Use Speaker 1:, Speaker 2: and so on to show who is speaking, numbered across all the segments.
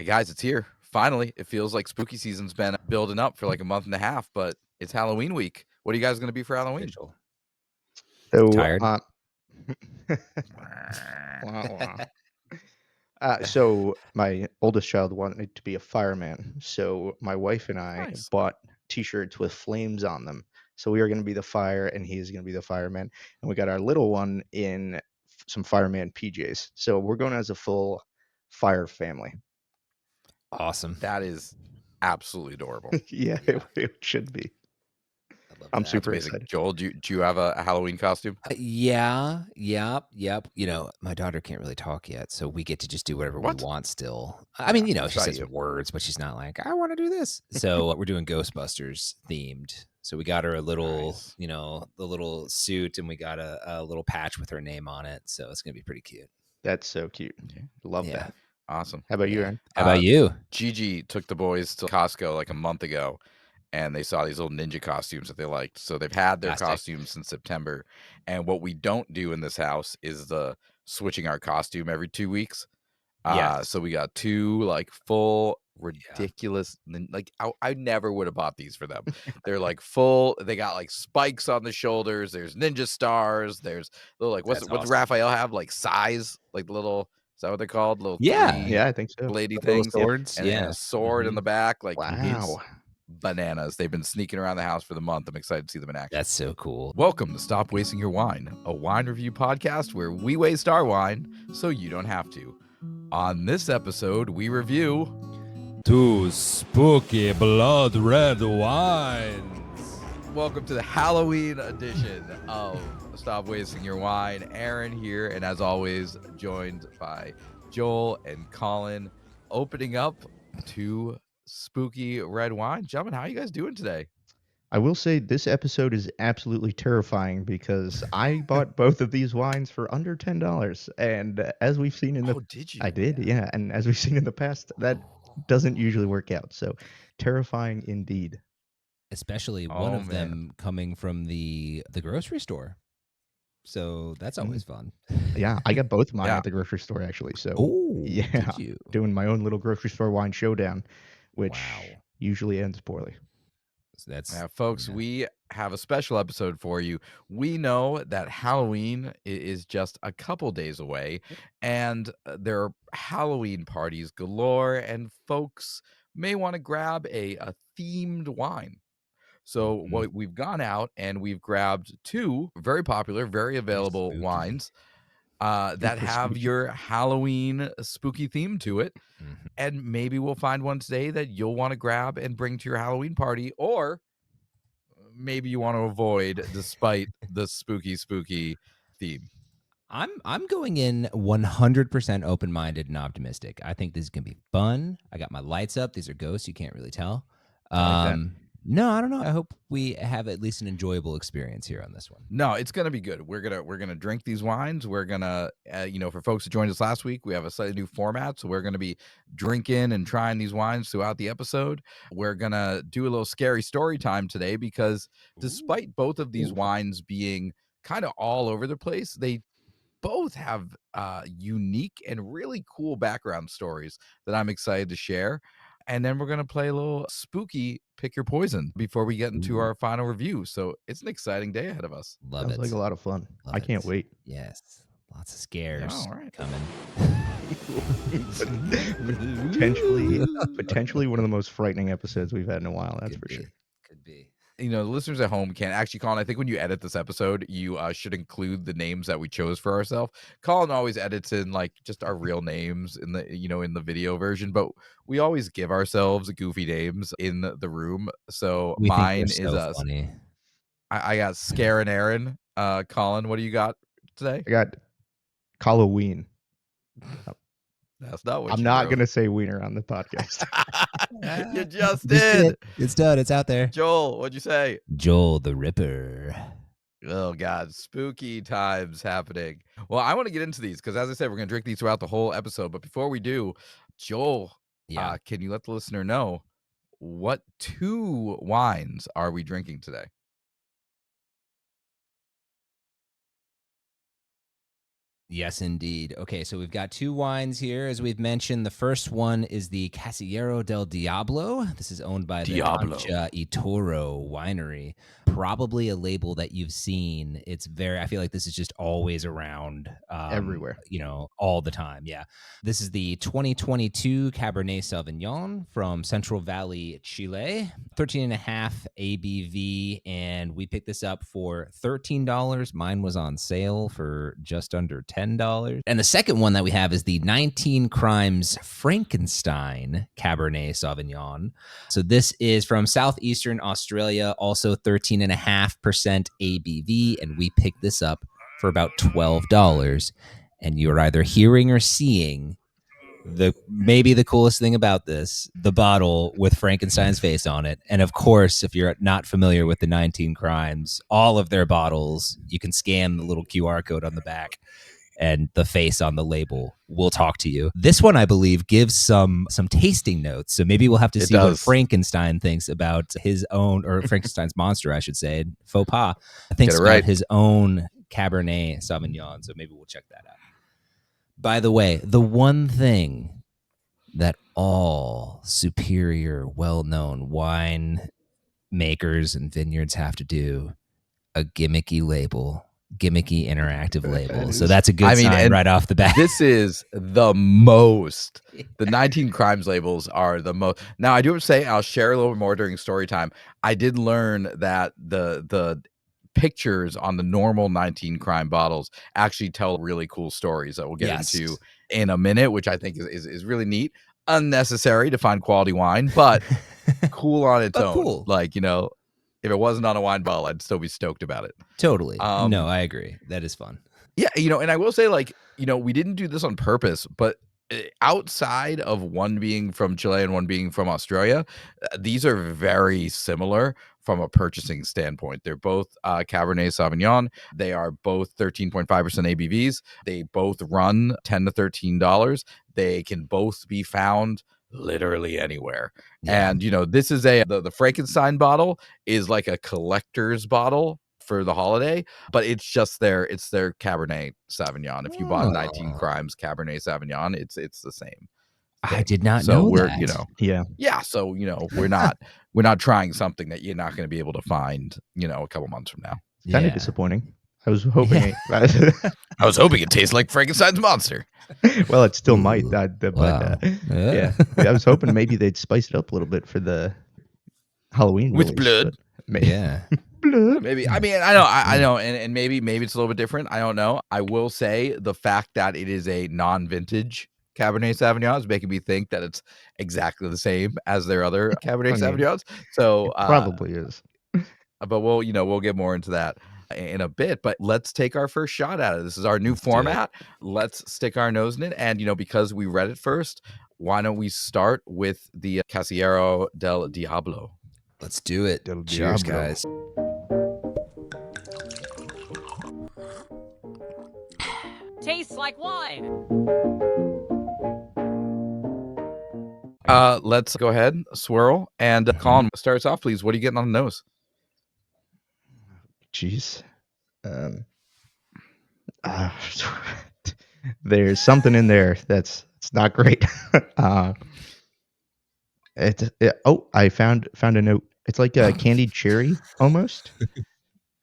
Speaker 1: guys, it's here. Finally, it feels like spooky season's been building up for like a month and a half, but it's Halloween week. What are you guys going to be for Halloween?
Speaker 2: Official.
Speaker 3: So,
Speaker 2: Tired?
Speaker 3: wah, wah. So my oldest child wanted to be a fireman. So my wife and I
Speaker 1: Nice.
Speaker 3: bought T-shirts with flames on them. So we are going to be the fire, and he's going to be the fireman. And we got our little one in some fireman PJs. So we're going as a full fire family.
Speaker 2: Awesome.
Speaker 1: That is absolutely adorable.
Speaker 3: Yeah,
Speaker 2: Yeah.
Speaker 3: it should be.
Speaker 2: I love
Speaker 3: I'm
Speaker 2: that.
Speaker 3: super
Speaker 1: Amazing.
Speaker 3: excited.
Speaker 1: Joel, do you have a Halloween costume?
Speaker 2: Yeah. Yep. You know, my daughter can't really talk yet, so we get to just do whatever
Speaker 1: What?
Speaker 2: we want still. I mean, you know,
Speaker 1: that's
Speaker 2: she
Speaker 1: not
Speaker 2: says
Speaker 1: you.
Speaker 2: words, but she's not like, I want to do this. So we're doing Ghostbusters themed. So we got her a little,
Speaker 1: Nice.
Speaker 2: you know, the little suit, and we got a little patch with her name on it. So it's going to be pretty cute.
Speaker 3: That's so cute.
Speaker 1: Yeah.
Speaker 3: Love
Speaker 2: Yeah.
Speaker 3: that.
Speaker 1: Awesome.
Speaker 3: How about you,
Speaker 2: Yeah.
Speaker 3: Aaron?
Speaker 2: How about you?
Speaker 1: Gigi took the boys to Costco like a month ago, and they saw these little ninja costumes that they liked. So they've had their
Speaker 2: Fantastic.
Speaker 1: costumes since September. And what we don't do in this house is the switching our costume every 2 weeks.
Speaker 2: Yes.
Speaker 1: So we got two like full ridiculous, like I never would have bought these for them. They're like full. They got like spikes on the shoulders. There's ninja stars. There's little like what's
Speaker 2: That's awesome.
Speaker 1: Raphael have, like size, like the little, is that what they're called? Little
Speaker 2: Yeah.
Speaker 1: three
Speaker 3: Yeah, I think so.
Speaker 1: bladey
Speaker 2: Little
Speaker 1: things,
Speaker 2: swords.
Speaker 1: and
Speaker 2: Yeah.
Speaker 1: a sword in the back. Like
Speaker 3: Wow.
Speaker 1: it's bananas. They've been sneaking around the house for the month. I'm excited to see them in action.
Speaker 2: That's so cool.
Speaker 1: Welcome to Stop Wasting Your Wine, a wine review podcast where we waste our wine so you don't have to. On this episode, we review
Speaker 4: 2 spooky blood red wines.
Speaker 1: Welcome to the Halloween edition of Stop Wasting Your Wine. Aaron here, and as always, joined by Joel and Colin, opening up 2 spooky red wine. Gentlemen, how are you guys doing today?
Speaker 3: I will say this episode is absolutely terrifying because I bought both of these wines for under $10, and as we've seen in the
Speaker 1: Did you?
Speaker 3: I did, yeah, and as we've seen in the past, that doesn't usually work out. So terrifying indeed.
Speaker 2: Especially one of
Speaker 1: man.
Speaker 2: them coming from the grocery store. So that's always fun.
Speaker 3: Yeah, I got both of mine
Speaker 1: Yeah.
Speaker 3: at the grocery store actually. So
Speaker 2: Oh,
Speaker 3: yeah,
Speaker 2: did you?
Speaker 3: doing my own little grocery store wine showdown, which
Speaker 2: Wow.
Speaker 3: usually ends poorly.
Speaker 2: So that's
Speaker 1: Folks, we have a special episode for you. We know that Halloween is just a couple days away, and there are Halloween parties galore, and folks may want to grab a themed wine. So what we've gone out and we've grabbed 2 very popular, very available
Speaker 2: spooky.
Speaker 1: wines that
Speaker 3: Super
Speaker 1: have
Speaker 3: spooky.
Speaker 1: your Halloween spooky theme to it.
Speaker 2: Mhm.
Speaker 1: And maybe we'll find one today that you'll want to grab and bring to your Halloween party, or maybe you want to avoid despite the spooky theme.
Speaker 2: I'm going in 100% open-minded and optimistic. I think this is gonna be fun. I got my lights up. These are ghosts. You can't really tell.
Speaker 3: like that.
Speaker 2: No, I don't know. I hope we have at least an enjoyable experience here on this one.
Speaker 1: No, it's gonna be good. We're gonna drink these wines. We're gonna, for folks who joined us last week, we have a slightly new format, so we're gonna be drinking and trying these wines throughout the episode. We're gonna do a little scary story time today because despite both of these wines being kind of all over the place, they both have unique and really cool background stories that I'm excited to share. And then we're going to play a little spooky pick your poison before we get into our final review. So it's an exciting day ahead of us.
Speaker 2: Love
Speaker 3: Sounds
Speaker 2: it.
Speaker 3: like a lot of fun.
Speaker 2: Love
Speaker 3: I can't
Speaker 2: it.
Speaker 3: wait.
Speaker 2: Yes. Lots of scares
Speaker 1: all right.
Speaker 2: coming.
Speaker 3: potentially one of the most frightening episodes we've had in a while. That's for sure.
Speaker 2: Could be.
Speaker 1: The listeners at home can't actually, Colin, I think when you edit this episode, you should include the names that we chose for ourselves. Colin always edits in like just our real names in the, in the video version, but we always give ourselves goofy names in the room. So
Speaker 2: We
Speaker 1: mine
Speaker 2: think
Speaker 1: is
Speaker 2: we're so funny.
Speaker 1: I got Scare and Aaron. Colin, what do you got today?
Speaker 3: I got Halloween.
Speaker 1: That's not what
Speaker 3: I'm
Speaker 1: you
Speaker 3: not
Speaker 1: wrote.
Speaker 3: going to say wiener on the podcast.
Speaker 1: You just did.
Speaker 2: It's done. It's out there.
Speaker 1: Joel, what'd you say?
Speaker 2: Joel the Ripper.
Speaker 1: Oh, God. Spooky times happening. Well, I want to get into these because, as I said, we're going to drink these throughout the whole episode. But before we do, Joel, can you let the listener know what 2 wines are we drinking today?
Speaker 2: Yes, indeed. Okay, so we've got 2 wines here, as we've mentioned. The first one is the Casillero del Diablo. This is owned by the
Speaker 1: Diablo.
Speaker 2: Concha y Toro Winery. Probably a label that you've seen. I feel like this is just always around.
Speaker 3: Everywhere.
Speaker 2: All the time. Yeah. This is the 2022 Cabernet Sauvignon from Central Valley, Chile. 13.5 ABV, and we picked this up for $13. Mine was on sale for just under $10. And the second one that we have is the 19 Crimes Frankenstein Cabernet Sauvignon. So this is from southeastern Australia, also 13.5% ABV, and we picked this up for about $12. And you're either hearing or seeing maybe the coolest thing about this, the bottle with Frankenstein's face on it. And of course, if you're not familiar with the 19 Crimes, all of their bottles, you can scan the little QR code on the back and the face on the label will talk to you. This one, I believe, gives some tasting notes. So maybe we'll have to see what Frankenstein thinks about his own, or Frankenstein's monster, I should say, faux pas, thinks about his own Cabernet Sauvignon. So maybe we'll check that out. By the way, the one thing that all superior, well-known wine makers and vineyards have to do, a gimmicky label, gimmicky interactive label. So that's a good sign right off the bat.
Speaker 1: This is the most. The 19 Crimes labels are the most. Now, I do have to say, I'll share a little more during story time. I did learn that the pictures on the normal 19 Crime bottles actually tell really cool stories that we'll get into in a minute, which I think is really neat. Unnecessary to find quality wine, but cool on its own.
Speaker 2: Cool.
Speaker 1: Like, if it wasn't on a wine bottle, I'd still be stoked about it.
Speaker 2: Totally. No, I agree. That is fun.
Speaker 1: Yeah, and I will say, we didn't do this on purpose, but outside of one being from Chile and one being from Australia, these are very similar from a purchasing standpoint. They're both Cabernet Sauvignon. They are both 13.5% ABVs. They both run $10 to $13. They can both be found literally anywhere. Yeah. And this is the Frankenstein bottle is like a collector's bottle for the holiday, but it's their Cabernet Sauvignon. If you bought 19 Crimes Cabernet Sauvignon, it's the same thing.
Speaker 2: I did not know that.
Speaker 1: Yeah. So we're not trying something that you're not going to be able to find a couple months from now.
Speaker 3: Kind of disappointing. I was hoping
Speaker 1: I was hoping it tastes like Frankenstein's monster.
Speaker 3: Well, it still might. Yeah, I was hoping maybe they'd spice it up a little bit for the Halloween
Speaker 1: with blood.
Speaker 2: Yeah.
Speaker 3: Blood.
Speaker 1: Maybe. I mean, I know, and maybe it's a little bit different. I don't know. I will say the fact that it is a non-vintage Cabernet Sauvignon is making me think that it's exactly the same as their other Cabernet Sauvignons. So
Speaker 3: probably is.
Speaker 1: But we'll get more into that in a bit. But let's take our first shot at it. This is our new format. Let's stick our nose in it. And because we read it first, why don't we start with the Casillero del Diablo?
Speaker 2: Let's do it. Cheers, guys.
Speaker 5: Tastes like wine.
Speaker 1: Let's go ahead, swirl, and Colin, start us off, please. What are you getting on the nose?
Speaker 3: Jeez. There's something in there it's not great. I found a note. It's like a candied cherry almost.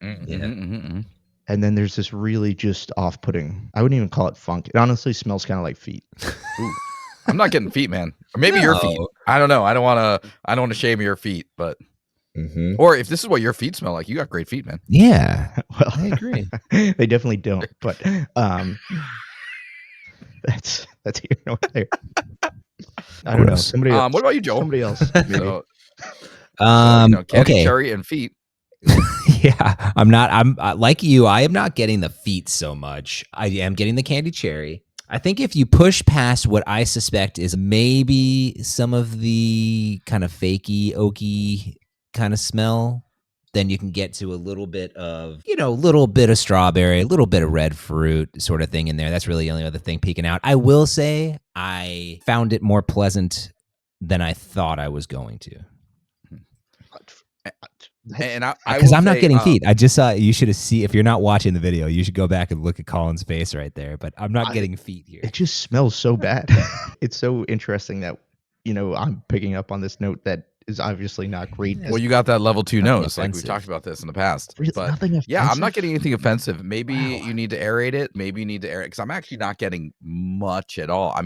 Speaker 3: And then there's this really just off-putting. I wouldn't even call it funk. It honestly smells kind of like feet.
Speaker 1: Ooh. I'm not getting feet, man. Or maybe your feet. I don't know. I don't want to shame your feet, but or if this is what your feet smell like, you got great feet, man.
Speaker 2: Yeah.
Speaker 3: Well,
Speaker 2: I agree.
Speaker 3: They definitely don't, but that's here nor there. I don't know. Somebody else.
Speaker 1: What about you, Joel?
Speaker 3: Somebody else. Maybe.
Speaker 1: Candy, cherry, and feet.
Speaker 2: Yeah, I'm like you. I am not getting the feet so much. I am getting the candy cherry. I think if you push past what I suspect is maybe some of the kind of fakey, oaky kind of smell, then you can get to a little bit of, a little bit of strawberry, a little bit of red fruit sort of thing in there. That's really the only other thing peeking out. I will say I found it more pleasant than I thought I was going to.
Speaker 1: And I
Speaker 2: Because
Speaker 1: will
Speaker 2: I'm not
Speaker 1: say,
Speaker 2: getting feet. I just saw you should have seen if you're not watching the video, you should go back and look at Colin's face right there. But I'm not getting feet here.
Speaker 3: It just smells so bad. It's so interesting that I'm picking up on this note that is obviously not great.
Speaker 2: Yeah,
Speaker 1: well, you got that level 2
Speaker 2: nothing
Speaker 1: nose, like we've
Speaker 2: offensive.
Speaker 1: talked about this in the past.
Speaker 3: Really,
Speaker 1: But
Speaker 3: nothing
Speaker 1: yeah, I'm not
Speaker 3: offensive?
Speaker 1: getting anything offensive. Maybe
Speaker 3: Wow.
Speaker 1: you need to aerate it. Maybe you need to aerate because I'm actually not getting much at all. I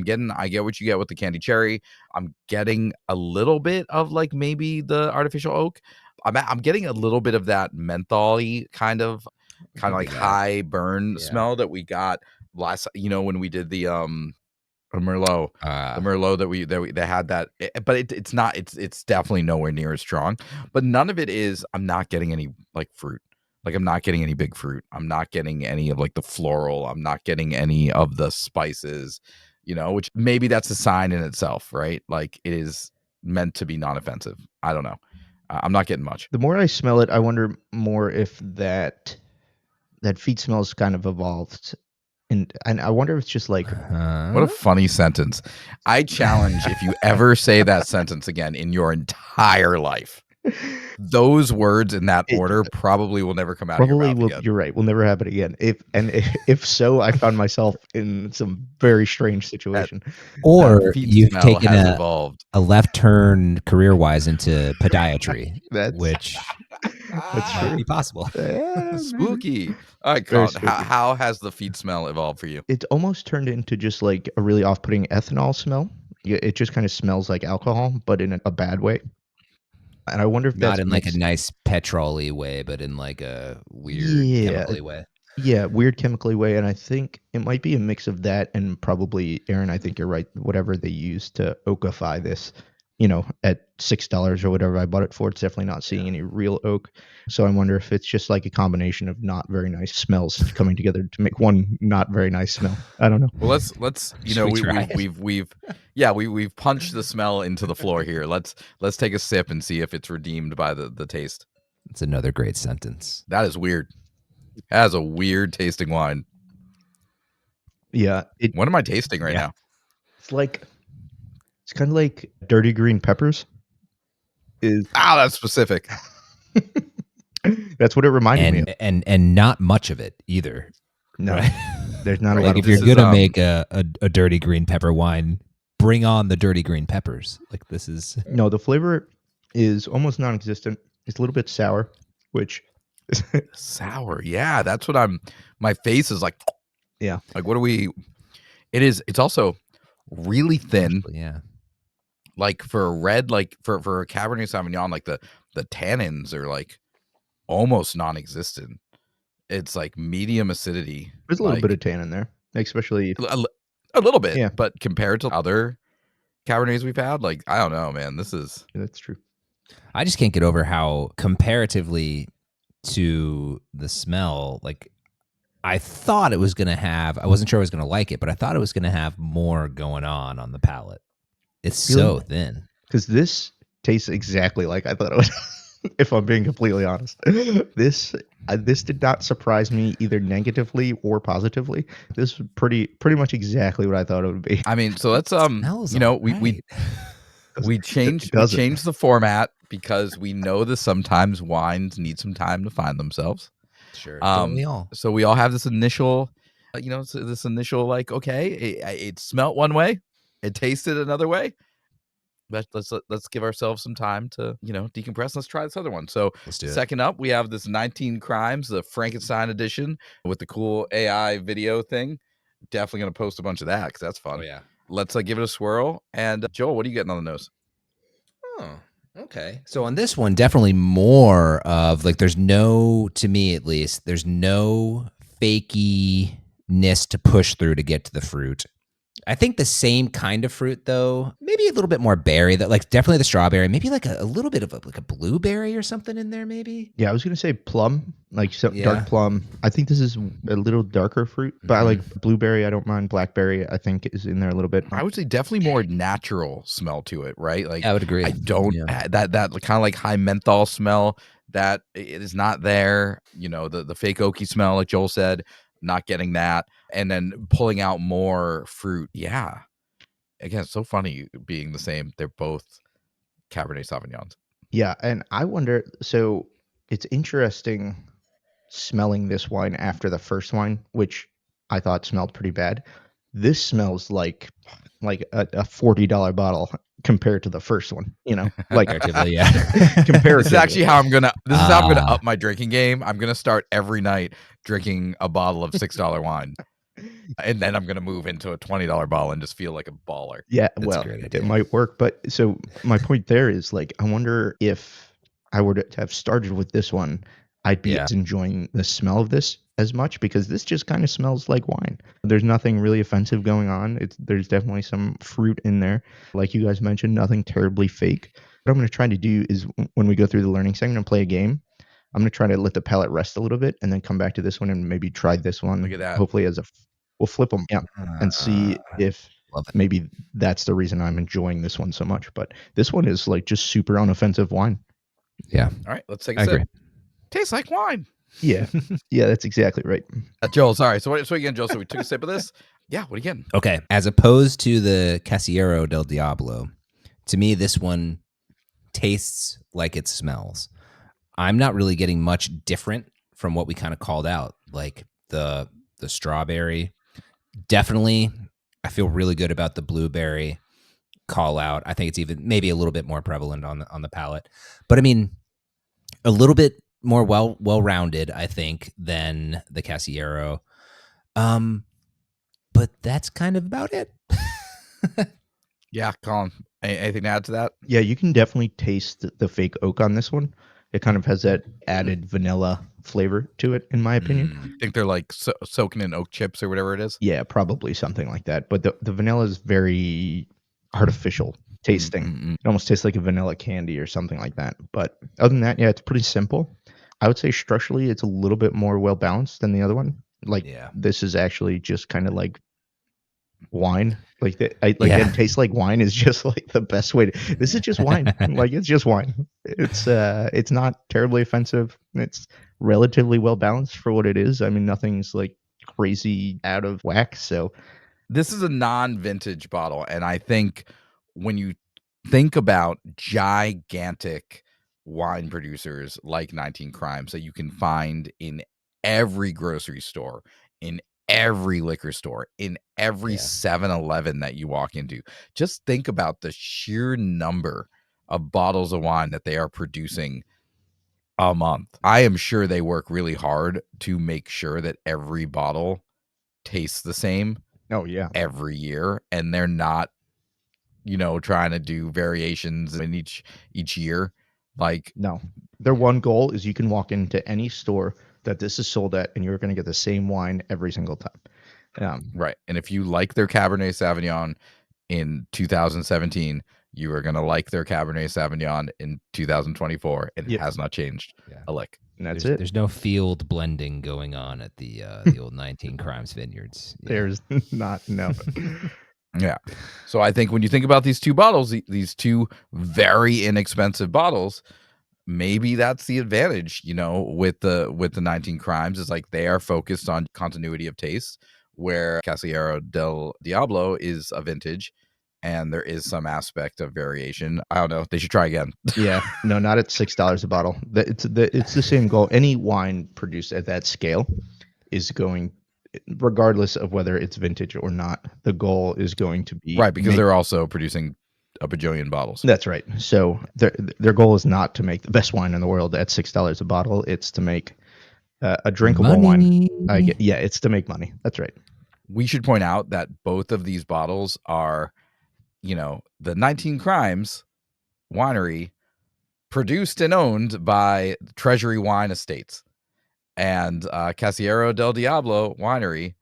Speaker 1: get what you get with the candy cherry. I'm getting a little bit of like maybe the artificial oak. I'm getting a little bit of that menthol-y kind of like high burn smell that we got last, when we did the Merlot. The Merlot that had that, but it's not. It's definitely nowhere near as strong. But none of it is. I'm not getting any like fruit. Like I'm not getting any big fruit. I'm not getting any of like the floral. I'm not getting any of the spices. Which maybe that's a sign in itself, right? Like it is meant to be non-offensive. I don't know. I'm not getting much.
Speaker 3: The more I smell it, I wonder more if that feet smells kind of evolved, and I wonder if it's just like
Speaker 1: What a funny sentence. I challenge if you ever say that sentence again in your entire life. Those words in that order probably will never come out of your
Speaker 3: probably
Speaker 1: mouth
Speaker 3: will.
Speaker 1: again.
Speaker 3: You're right. Will never happen again. If so, I found myself in some very strange situation.
Speaker 2: Or
Speaker 1: That feet
Speaker 2: you've
Speaker 1: smell
Speaker 2: taken
Speaker 1: has evolved.
Speaker 2: a left turn career wise into podiatry, which
Speaker 3: That's
Speaker 2: might
Speaker 3: true.
Speaker 2: be possible.
Speaker 3: Maybe.
Speaker 1: Spooky. All right,
Speaker 3: Very
Speaker 1: Colin,
Speaker 3: spooky.
Speaker 1: how has the feet smell evolved for you?
Speaker 3: It almost turned into just like a really off-putting ethanol smell. Yeah, it just kind of smells like alcohol, but in a bad way. And I wonder if
Speaker 2: Not
Speaker 3: that's
Speaker 2: in like a
Speaker 3: mixed.
Speaker 2: nice petrol-y way, but in like a weird
Speaker 3: Yeah,
Speaker 2: chemically way.
Speaker 3: yeah, weird chemically way, and I think it might be a mix of that and probably, Aaron, I think you're right. Whatever they use to oakify this, at $6 or whatever I bought it for, it's definitely not seeing any real oak. So I wonder if it's just like a combination of not very nice smells coming together to make one not very nice smell. I don't know.
Speaker 1: Well, let's
Speaker 2: Should we try it?
Speaker 1: we've punched the smell into the floor here. Let's take a sip and see if it's redeemed by the taste.
Speaker 2: It's another great sentence.
Speaker 1: That is weird. That is a weird tasting wine.
Speaker 3: Yeah,
Speaker 1: What am I tasting right now?
Speaker 3: it's kind of like dirty green peppers.
Speaker 1: That's specific.
Speaker 3: That's what it reminded me of.
Speaker 2: And not much of it either.
Speaker 3: No,
Speaker 2: Right?
Speaker 3: there's not a
Speaker 2: Like
Speaker 3: lot
Speaker 2: if
Speaker 3: of
Speaker 2: you're
Speaker 1: This is,
Speaker 2: gonna make a dirty green pepper wine, bring on the dirty green peppers. Like this is
Speaker 3: No, the flavor is almost non-existent. It's a little bit sour, which
Speaker 1: Sour. Yeah, that's what my face is like.
Speaker 3: yeah.
Speaker 1: Like what are we? It's also really thin.
Speaker 2: yeah.
Speaker 1: Like for a red, like for a Cabernet Sauvignon, like the tannins are like almost non-existent. It's like medium acidity.
Speaker 3: There's a little
Speaker 1: like,
Speaker 3: bit of tan in there, especially
Speaker 1: a little bit,
Speaker 3: Yeah.
Speaker 1: but compared to other Cabernets we've had, like I don't know, man. This is
Speaker 3: that's true.
Speaker 2: I just can't get over how comparatively to the smell, like I thought it was gonna have. I wasn't sure I was gonna like it, but I thought it was gonna have more going on the palate. It's so
Speaker 3: Really?
Speaker 2: thin.
Speaker 3: Because this tastes exactly like I thought it would. If I'm being completely honest, this did not surprise me either negatively or positively. This was pretty much exactly what I thought it would be.
Speaker 1: I mean, so let's
Speaker 2: Smells
Speaker 1: we
Speaker 2: alright.
Speaker 1: we changed the format because we know that sometimes wines need some time to find themselves.
Speaker 2: Sure. Don't we all?
Speaker 1: So we all have this initial, this initial like, okay, it smelt one way, it tasted another way. Let's give ourselves some time to decompress. Let's try this other one. So
Speaker 2: Let's do it.
Speaker 1: second up, we have this 19 Crimes, the Frankenstein edition with the cool AI video thing. Definitely gonna post a bunch of that because that's fun.
Speaker 2: Oh yeah.
Speaker 1: Let's give it a swirl. And Joel, what are you getting on the nose?
Speaker 2: Oh, okay. So on this one, definitely more of like there's no, to me at least, there's no fakiness to push through to get to the fruit. I think the same kind of fruit though, maybe a little bit more berry, that like definitely the strawberry, maybe like a little bit of like a blueberry or something in there maybe.
Speaker 3: Yeah, I was gonna say plum, like
Speaker 2: Yeah.
Speaker 3: dark plum. I think this is a little darker fruit, but I like blueberry. I don't mind blackberry. I think is in there a little bit.
Speaker 1: I would say definitely more natural smell to it, right? Like
Speaker 2: I would agree.
Speaker 1: I don't that kind of like high menthol smell that it is not there. The fake oaky smell, like Joel said, not getting that, and then pulling out more fruit. Yeah, again, it's so funny being the same. They're both Cabernet Sauvignons.
Speaker 3: Yeah, and I wonder. So It's interesting smelling this wine after the first wine, which I thought smelled pretty bad. This smells like a $40 bottle compared to the first one, like
Speaker 2: Comparatively, yeah.
Speaker 1: This is
Speaker 3: comparatively.
Speaker 1: actually how I'm gonna
Speaker 2: Ah.
Speaker 1: up my drinking game. I'm gonna start every night drinking a bottle of $6 wine. And then I'm gonna move into a $20 bottle and just feel like a baller.
Speaker 3: Yeah,
Speaker 2: That's a
Speaker 3: well,
Speaker 2: great
Speaker 3: it
Speaker 2: idea.
Speaker 3: might work, but so my point there is like I wonder if I were to have started with this one, I'd be
Speaker 2: Yeah.
Speaker 3: enjoying the smell of this as much because this just kind of smells like wine. There's nothing really offensive going on. There's definitely some fruit in there. Like you guys mentioned, nothing terribly fake. What I'm going to try to do is when we go through the learning segment and play a game, I'm going to try to let the palate rest a little bit and then come back to this one and maybe try this one.
Speaker 1: Look at that.
Speaker 3: Hopefully we'll flip them, yeah, and see if
Speaker 2: Love it.
Speaker 3: maybe that's the reason I'm enjoying this one so much. But this one is like just super unoffensive wine.
Speaker 2: Yeah.
Speaker 1: All right, let's take a
Speaker 2: I
Speaker 1: sip.
Speaker 2: agree.
Speaker 1: Tastes like wine.
Speaker 3: Yeah, yeah, that's exactly right.
Speaker 1: Joel, sorry. So again, Joel, so we took a sip of this. Yeah, what again?
Speaker 2: Okay. As opposed to the Casillero del Diablo, to me, this one tastes like it smells. I'm not really getting much different from what we kind of called out, like the strawberry. Definitely, I feel really good about the blueberry call out. I think it's even maybe a little bit more prevalent on the palate, but I mean, a little bit more well rounded, I think, than the Casillero. But that's kind of about it.
Speaker 1: Yeah, Colin. Anything to add to that?
Speaker 3: Yeah, you can definitely taste the fake oak on this one. It kind of has that added vanilla flavor to it, in my opinion.
Speaker 1: Think they're like soaking in oak chips or whatever it is.
Speaker 3: Yeah, probably something like that. But the vanilla is very artificial tasting. It almost tastes like a vanilla candy or something like that. But other than that, yeah, it's pretty simple. I would say structurally, it's a little bit more well balanced than the other one. Like
Speaker 2: Yeah.
Speaker 3: this is actually just kind of like wine. Like
Speaker 2: Yeah.
Speaker 3: and tastes like wine is just like the best way to. This is just wine. Like it's just wine. It's not terribly offensive. It's relatively well balanced for what it is. I mean, nothing's like crazy out of whack. So
Speaker 1: This is a non-vintage bottle, and I think when you think about gigantic wine producers like 19 Crimes that you can find in every grocery store, in every liquor store, in every 7-Eleven that you walk into, just think about the sheer number of bottles of wine that they are producing a month. I am sure they work really hard to make sure that every bottle tastes the same
Speaker 3: oh yeah,
Speaker 1: every year, and they're not trying to do variations in each year. Like,
Speaker 3: no. Their one goal is you can walk into any store that this is sold at, and you're going to get the same wine every single time.
Speaker 1: right, and if you like their Cabernet Sauvignon in 2017, you are going to like their Cabernet Sauvignon in 2024, and it
Speaker 3: Yep.
Speaker 1: has not changed a lick.
Speaker 3: And that's
Speaker 2: there's,
Speaker 3: it.
Speaker 2: There's no field blending going on at the old 19 Crimes vineyards. Yeah.
Speaker 3: There's not no.
Speaker 1: Yeah. So I think when you think about these two bottles, these two very inexpensive bottles, maybe that's the advantage, with the 19 Crimes is like they are focused on continuity of taste, where Casillero del Diablo is a vintage and there is some aspect of variation. I don't know. They should try again.
Speaker 3: Yeah, no, not at $6 a bottle. It's the same goal. Any wine produced at that scale is going, regardless of whether it's vintage or not. The goal is going to be
Speaker 1: Right, because they're also producing a bajillion bottles.
Speaker 3: That's right. So their goal is not to make the best wine in the world at $6 a bottle. It's to make a drinkable wine. Yeah, it's to make money. That's right.
Speaker 1: We should point out that both of these bottles are, the 19 Crimes winery produced and owned by Treasury Wine Estates, and Casillero del Diablo winery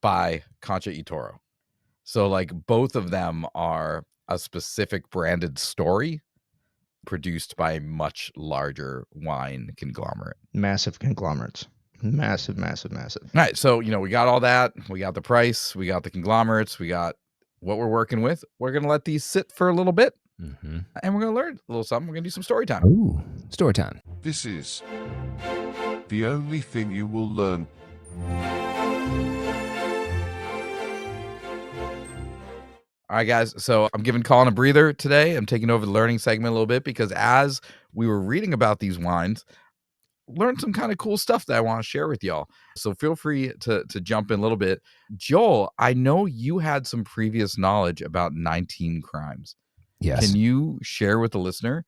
Speaker 1: by Concha y Toro. So like both of them are a specific branded story produced by a much larger wine conglomerate.
Speaker 3: Massive conglomerates. Massive.
Speaker 1: All right. So, we got all that. We got the price. We got the conglomerates. We got what we're working with. We're going to let these sit for a little bit.
Speaker 2: Mm-hmm.
Speaker 1: And we're going to learn a little something. We're going to do some story time.
Speaker 2: Ooh, story time.
Speaker 6: This is the only thing you will learn.
Speaker 1: All right, guys. So I'm giving Colin a breather today. I'm taking over the learning segment a little bit because as we were reading about these wines, learned some kind of cool stuff that I want to share with y'all. So feel free to jump in a little bit. Joel, I know you had some previous knowledge about 19 crimes.
Speaker 2: Yes.
Speaker 1: Can you share with the listener,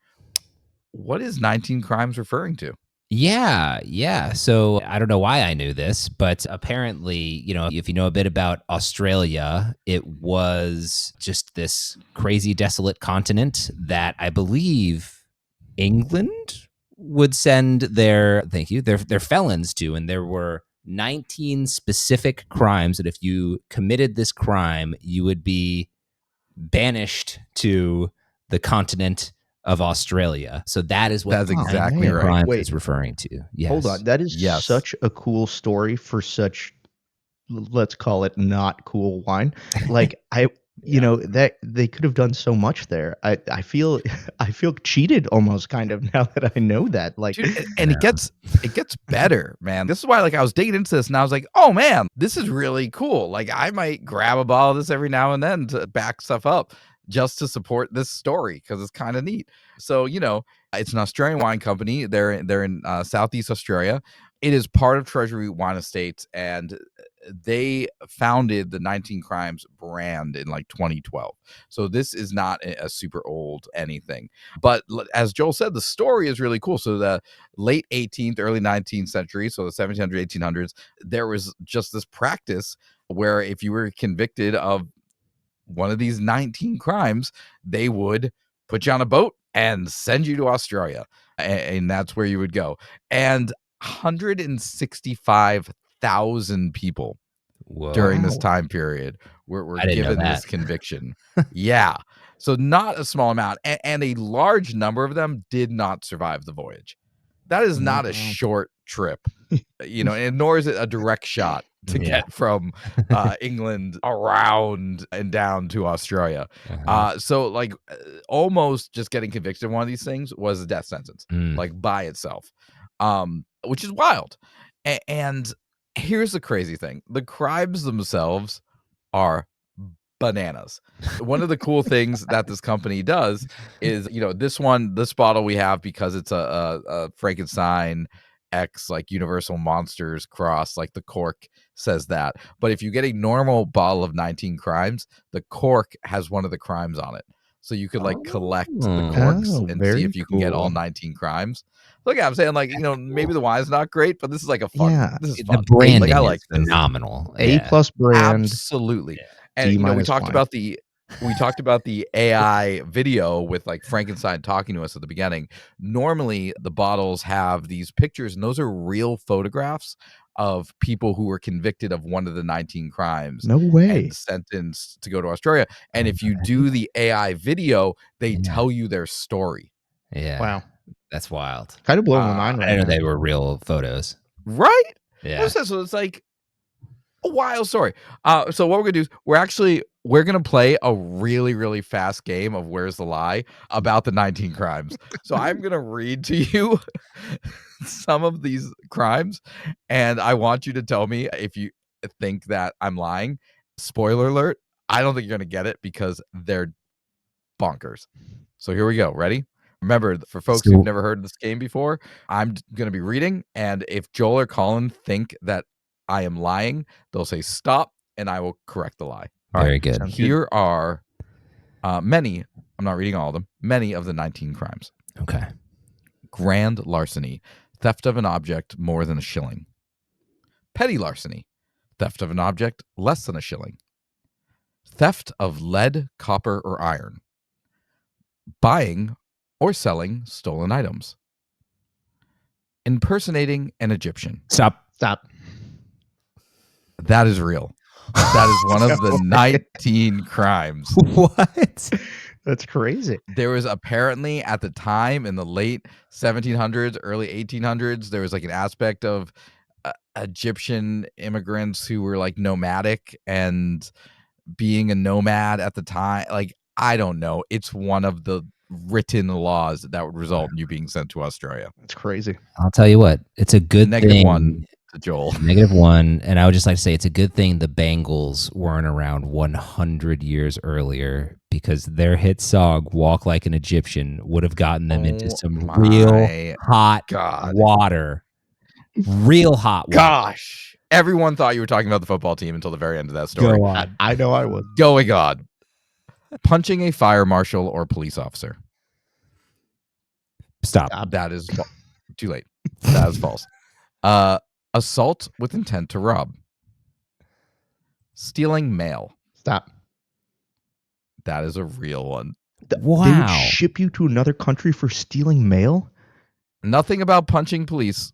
Speaker 1: what is 19 crimes referring to?
Speaker 2: Yeah. So I don't know why I knew this, but apparently, if you know a bit about Australia, it was just this crazy, desolate continent that I believe England would send their felons to, and there were 19 specific crimes that if you committed this crime, you would be banished to the continent of Australia. So that is what
Speaker 1: That's exactly
Speaker 2: 19
Speaker 1: right.
Speaker 2: crimes
Speaker 3: Wait.
Speaker 2: is referring to. Yes.
Speaker 3: Hold on. That is
Speaker 1: Yes.
Speaker 3: such a cool story for such, let's call it not cool wine. Like that they could have done so much there. I feel I feel cheated almost kind of now that I know that. Like,
Speaker 1: Dude, and it gets better, man. This is why I was digging into this and I was like, oh man, this is really cool. Like I might grab a bottle of this every now and then to back stuff up just to support this story because it's kind of neat. So, it's an Australian wine company. They're in Southeast Australia. It is part of Treasury Wine Estates, and they founded the 19 Crimes brand in like 2012. So this is not a super old anything. But as Joel said, the story is really cool. So the late 18th, early 19th century, so the 1700s, 1800s, there was just this practice where if you were convicted of one of these 19 crimes, they would put you on a boat and send you to Australia. And that's where you would go. And 165,000 people during this time period were
Speaker 2: I didn't know
Speaker 1: given
Speaker 2: that.
Speaker 1: this conviction. Yeah. So not a small amount. And a large number of them did not survive the voyage. That is not a short trip, and nor is it a direct shot to get from England around and down to Australia. So almost just getting convicted of one of these things was a death sentence, like by itself, which is wild. And here's the crazy thing. The crimes themselves are bananas. One of the cool things that this company does is, this bottle we have because it's a Frankenstein X like Universal Monsters cross, like the cork says that. But if you get a normal bottle of 19 crimes, the cork has one of the crimes on it. So you could collect the corks and see if you can get all 19 crimes. Look, I'm saying maybe the wine's not great, but this is like a fun.
Speaker 3: Yeah.
Speaker 1: This is
Speaker 2: The
Speaker 1: fun.
Speaker 2: branding
Speaker 1: I like
Speaker 2: is phenomenal.
Speaker 3: A+ brand.
Speaker 1: Absolutely.
Speaker 3: D-
Speaker 1: And we talked
Speaker 3: wine.
Speaker 1: about the AI video with like Frankenstein talking to us at the beginning. Normally the bottles have these pictures, and those are real photographs of people who were convicted of one of the 19 crimes.
Speaker 3: No way.
Speaker 1: And sentenced to go to Australia. And if you do the AI video, they tell you their story.
Speaker 2: Yeah.
Speaker 3: Wow.
Speaker 2: That's wild.
Speaker 3: Kind of blowing my mind
Speaker 2: I
Speaker 3: right
Speaker 2: didn't know
Speaker 3: now.
Speaker 2: they were real photos.
Speaker 1: Right?
Speaker 2: Yeah.
Speaker 1: So it's like a wild story. So what we're gonna do is we're gonna play a really, really fast game of Where's the Lie about the 19 crimes. So I'm gonna read to you some of these crimes, and I want you to tell me if you think that I'm lying. Spoiler alert, I don't think you're gonna get it because they're bonkers. So here we go. Ready? Remember, for folks who've never heard of this game before, I'm gonna be reading, and if Joel or Colin think that I am lying, they'll say stop, and I will correct the lie. All
Speaker 2: Very
Speaker 1: right.
Speaker 2: good.
Speaker 1: Here are many. I'm not reading all of them. Many of the 19 crimes.
Speaker 2: Okay.
Speaker 1: Grand larceny, theft of an object more than a shilling. Petty larceny, theft of an object less than a shilling. Theft of lead, copper, or iron. Buying or selling stolen items. Impersonating an Egyptian.
Speaker 2: Stop.
Speaker 1: That is real. That is one of the 19 crimes.
Speaker 2: What?
Speaker 3: That's crazy.
Speaker 1: There was apparently at the time in the late 1700s, early 1800s, there was like an aspect of Egyptian immigrants who were like nomadic, and being a nomad at the time, like, I don't know. It's one of the written laws that would result in you being sent to Australia.
Speaker 3: That's crazy.
Speaker 2: I'll tell you what, it's a good thing.
Speaker 1: -1 to Joel.
Speaker 2: -1. And I would just like to say it's a good thing the Bangles weren't around 100 years earlier, because their hit song, Walk Like an Egyptian, would have gotten them into some real hot water. Real hot one.
Speaker 1: Gosh. Everyone thought you were talking about the football team until the very end of that story.
Speaker 2: Go on.
Speaker 3: I know I was.
Speaker 1: Going on. Punching a fire marshal or police officer.
Speaker 2: Stop.
Speaker 1: That is too late. That is false. Assault with intent to rob. Stealing mail.
Speaker 3: Stop.
Speaker 1: That is a real one.
Speaker 3: They would
Speaker 2: Wow.
Speaker 3: ship you to another country for stealing mail?
Speaker 1: Nothing about punching police,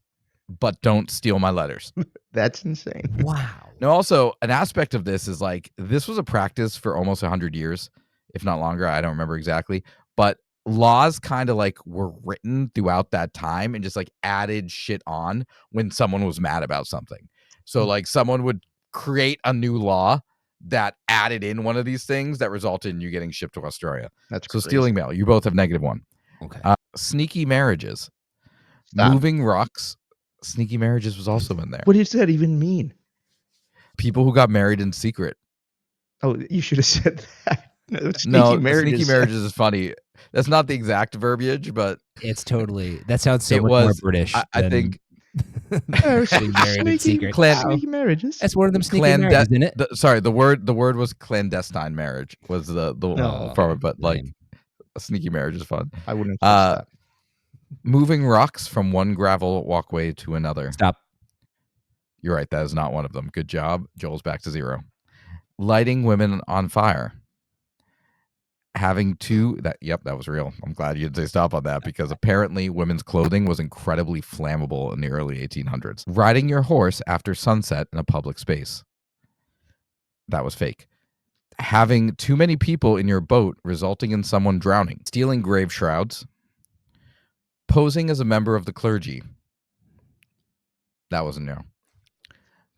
Speaker 1: but don't steal my letters.
Speaker 3: That's insane.
Speaker 2: Wow.
Speaker 1: No, also, an aspect of this is like, this was a practice for almost 100 years, if not longer. I don't remember exactly. But laws kind of like were written throughout that time and just like added shit on when someone was mad about something. So like someone would create a new law that added in one of these things that resulted in you getting shipped to Australia.
Speaker 3: That's
Speaker 1: So
Speaker 3: crazy.
Speaker 1: stealing mail, you both have -1.
Speaker 2: Okay.
Speaker 1: Sneaky marriages.
Speaker 3: Stop.
Speaker 1: Moving rocks. Sneaky marriages was also in there.
Speaker 3: What does that even mean?
Speaker 1: People who got married in secret.
Speaker 3: Oh, you should have said that. No,
Speaker 1: No,
Speaker 3: marriages.
Speaker 1: sneaky marriages is funny. That's not the exact verbiage, but
Speaker 2: It's totally, that sounds so
Speaker 1: it
Speaker 2: much more
Speaker 1: was.
Speaker 2: British.
Speaker 1: I think
Speaker 2: getting married in secret.
Speaker 3: Sneaky marriages.
Speaker 2: That's one of them sneaky marriages, isn't it?
Speaker 1: the word was clandestine marriage was the from it, but like
Speaker 2: Lame.
Speaker 1: a sneaky marriage is fun.
Speaker 3: I wouldn't have that.
Speaker 1: Moving rocks from one gravel walkway to another.
Speaker 2: Stop.
Speaker 1: You're right, that is not one of them. Good job. Joel's back to 0. Lighting women on fire. Having two that was real. I'm glad you didn't say stop on that, because apparently women's clothing was incredibly flammable in the early 1800s. Riding your horse after sunset in a public space. That was fake. Having too many people in your boat resulting in someone drowning. Stealing grave shrouds. Posing as a member of the clergy. That wasn't new.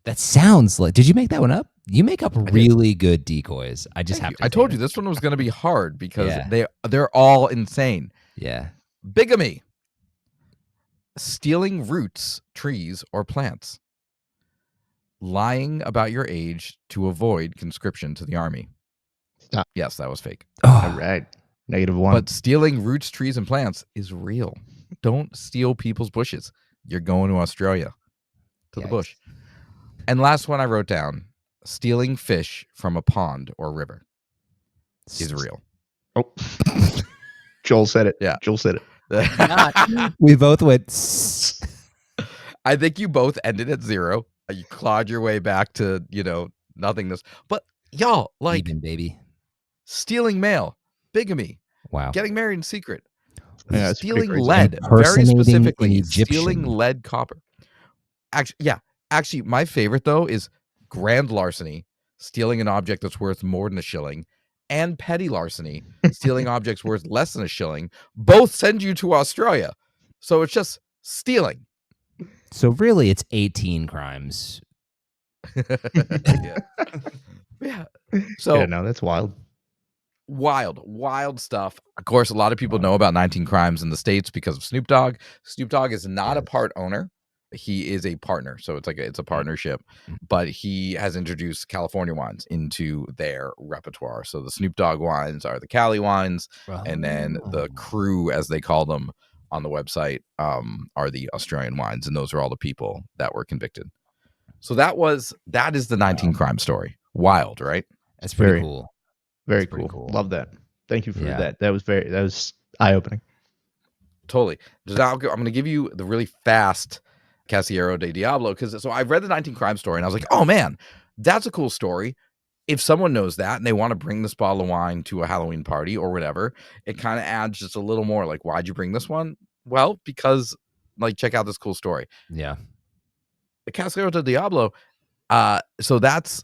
Speaker 2: That sounds like, did you make that one up? You make up really good decoys. I just have to.
Speaker 1: I told you this one was going to be hard because
Speaker 2: Yeah.
Speaker 1: they're all insane.
Speaker 2: Yeah.
Speaker 1: Bigamy. Stealing roots, trees, or plants. Lying about your age to avoid conscription to the army.
Speaker 3: Stop.
Speaker 1: Yes, that was fake.
Speaker 3: All right. -1.
Speaker 1: But stealing roots, trees, and plants is real. Don't steal people's bushes. You're going to Australia. To the bush. And last one I wrote down. Stealing fish from a pond or river is real.
Speaker 3: Oh. Joel said it.
Speaker 1: Yeah.
Speaker 3: Joel said it.
Speaker 2: We both went.
Speaker 1: I think you both ended at 0. You clawed your way back to, nothingness. But y'all, like,
Speaker 2: Even, baby.
Speaker 1: stealing mail, bigamy,
Speaker 2: Wow.
Speaker 1: getting married in secret,
Speaker 3: Yeah, it's pretty
Speaker 1: stealing
Speaker 3: crazy.
Speaker 1: lead, very
Speaker 2: Impersonating
Speaker 1: specifically,
Speaker 2: an
Speaker 1: stealing
Speaker 2: Egyptian.
Speaker 1: lead copper. Actually, my favorite, though, is grand larceny, stealing an object that's worth more than a shilling, and petty larceny, stealing objects worth less than a shilling. Both send you to Australia. So it's just stealing.
Speaker 2: So really, it's 18 crimes.
Speaker 1: Yeah. So
Speaker 3: Yeah, no, that's wild.
Speaker 1: wild stuff. Of course, a lot of people know about 19 Crimes in the States because of Snoop Dogg. Snoop Dogg is not a part owner. He is a partner. So it's a partnership, but he has introduced California wines into their repertoire. So the Snoop Dogg wines are the Cali wines, and then the crew, as they call them on the website, are the Australian wines. And those are all the people that were convicted. So that is the 19 crime story. Wild, right?
Speaker 2: That's pretty
Speaker 3: Very-
Speaker 2: cool.
Speaker 3: Very
Speaker 2: That's pretty
Speaker 3: cool.
Speaker 2: cool.
Speaker 3: Love that. Thank you for
Speaker 2: Yeah.
Speaker 3: that. That was eye-opening.
Speaker 1: Totally. I'm going to give you the really fast Casillero del Diablo, because so I read the 19 crime story and I was like, oh man, that's a cool story. If someone knows that and they want to bring this bottle of wine to a Halloween party or whatever, it kind of adds just a little more like, why'd you bring this one? Well, because like, check out this cool story.
Speaker 2: Yeah.
Speaker 1: The Casillero del Diablo. So that's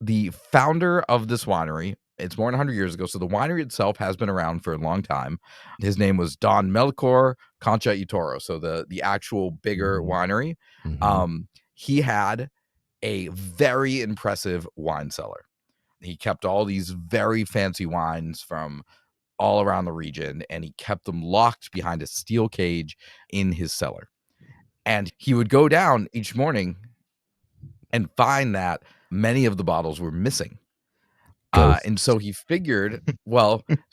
Speaker 1: the founder of this winery. It's more than 100 years ago. So the winery itself has been around for a long time. His name was Don Melchor Concha y Toro. So the actual bigger winery.
Speaker 2: Mhm.
Speaker 1: He had a very impressive wine cellar. He kept all these very fancy wines from all around the region, and he kept them locked behind a steel cage in his cellar. And he would go down each morning and find that many of the bottles were missing. And so he figured,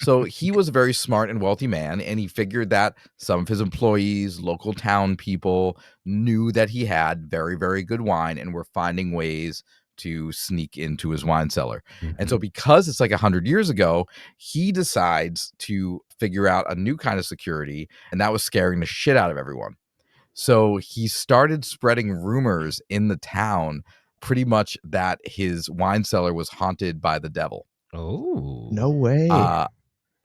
Speaker 1: so he was a very smart and wealthy man, and he figured that some of his employees, local town people, knew that he had very, very good wine and were finding ways to sneak into his wine cellar. And so because it's like 100 years ago, he decides to figure out a new kind of security, and that was scaring the shit out of everyone. So he started spreading rumors in the town pretty much that his wine cellar was haunted by the devil.
Speaker 2: Oh.
Speaker 3: No way.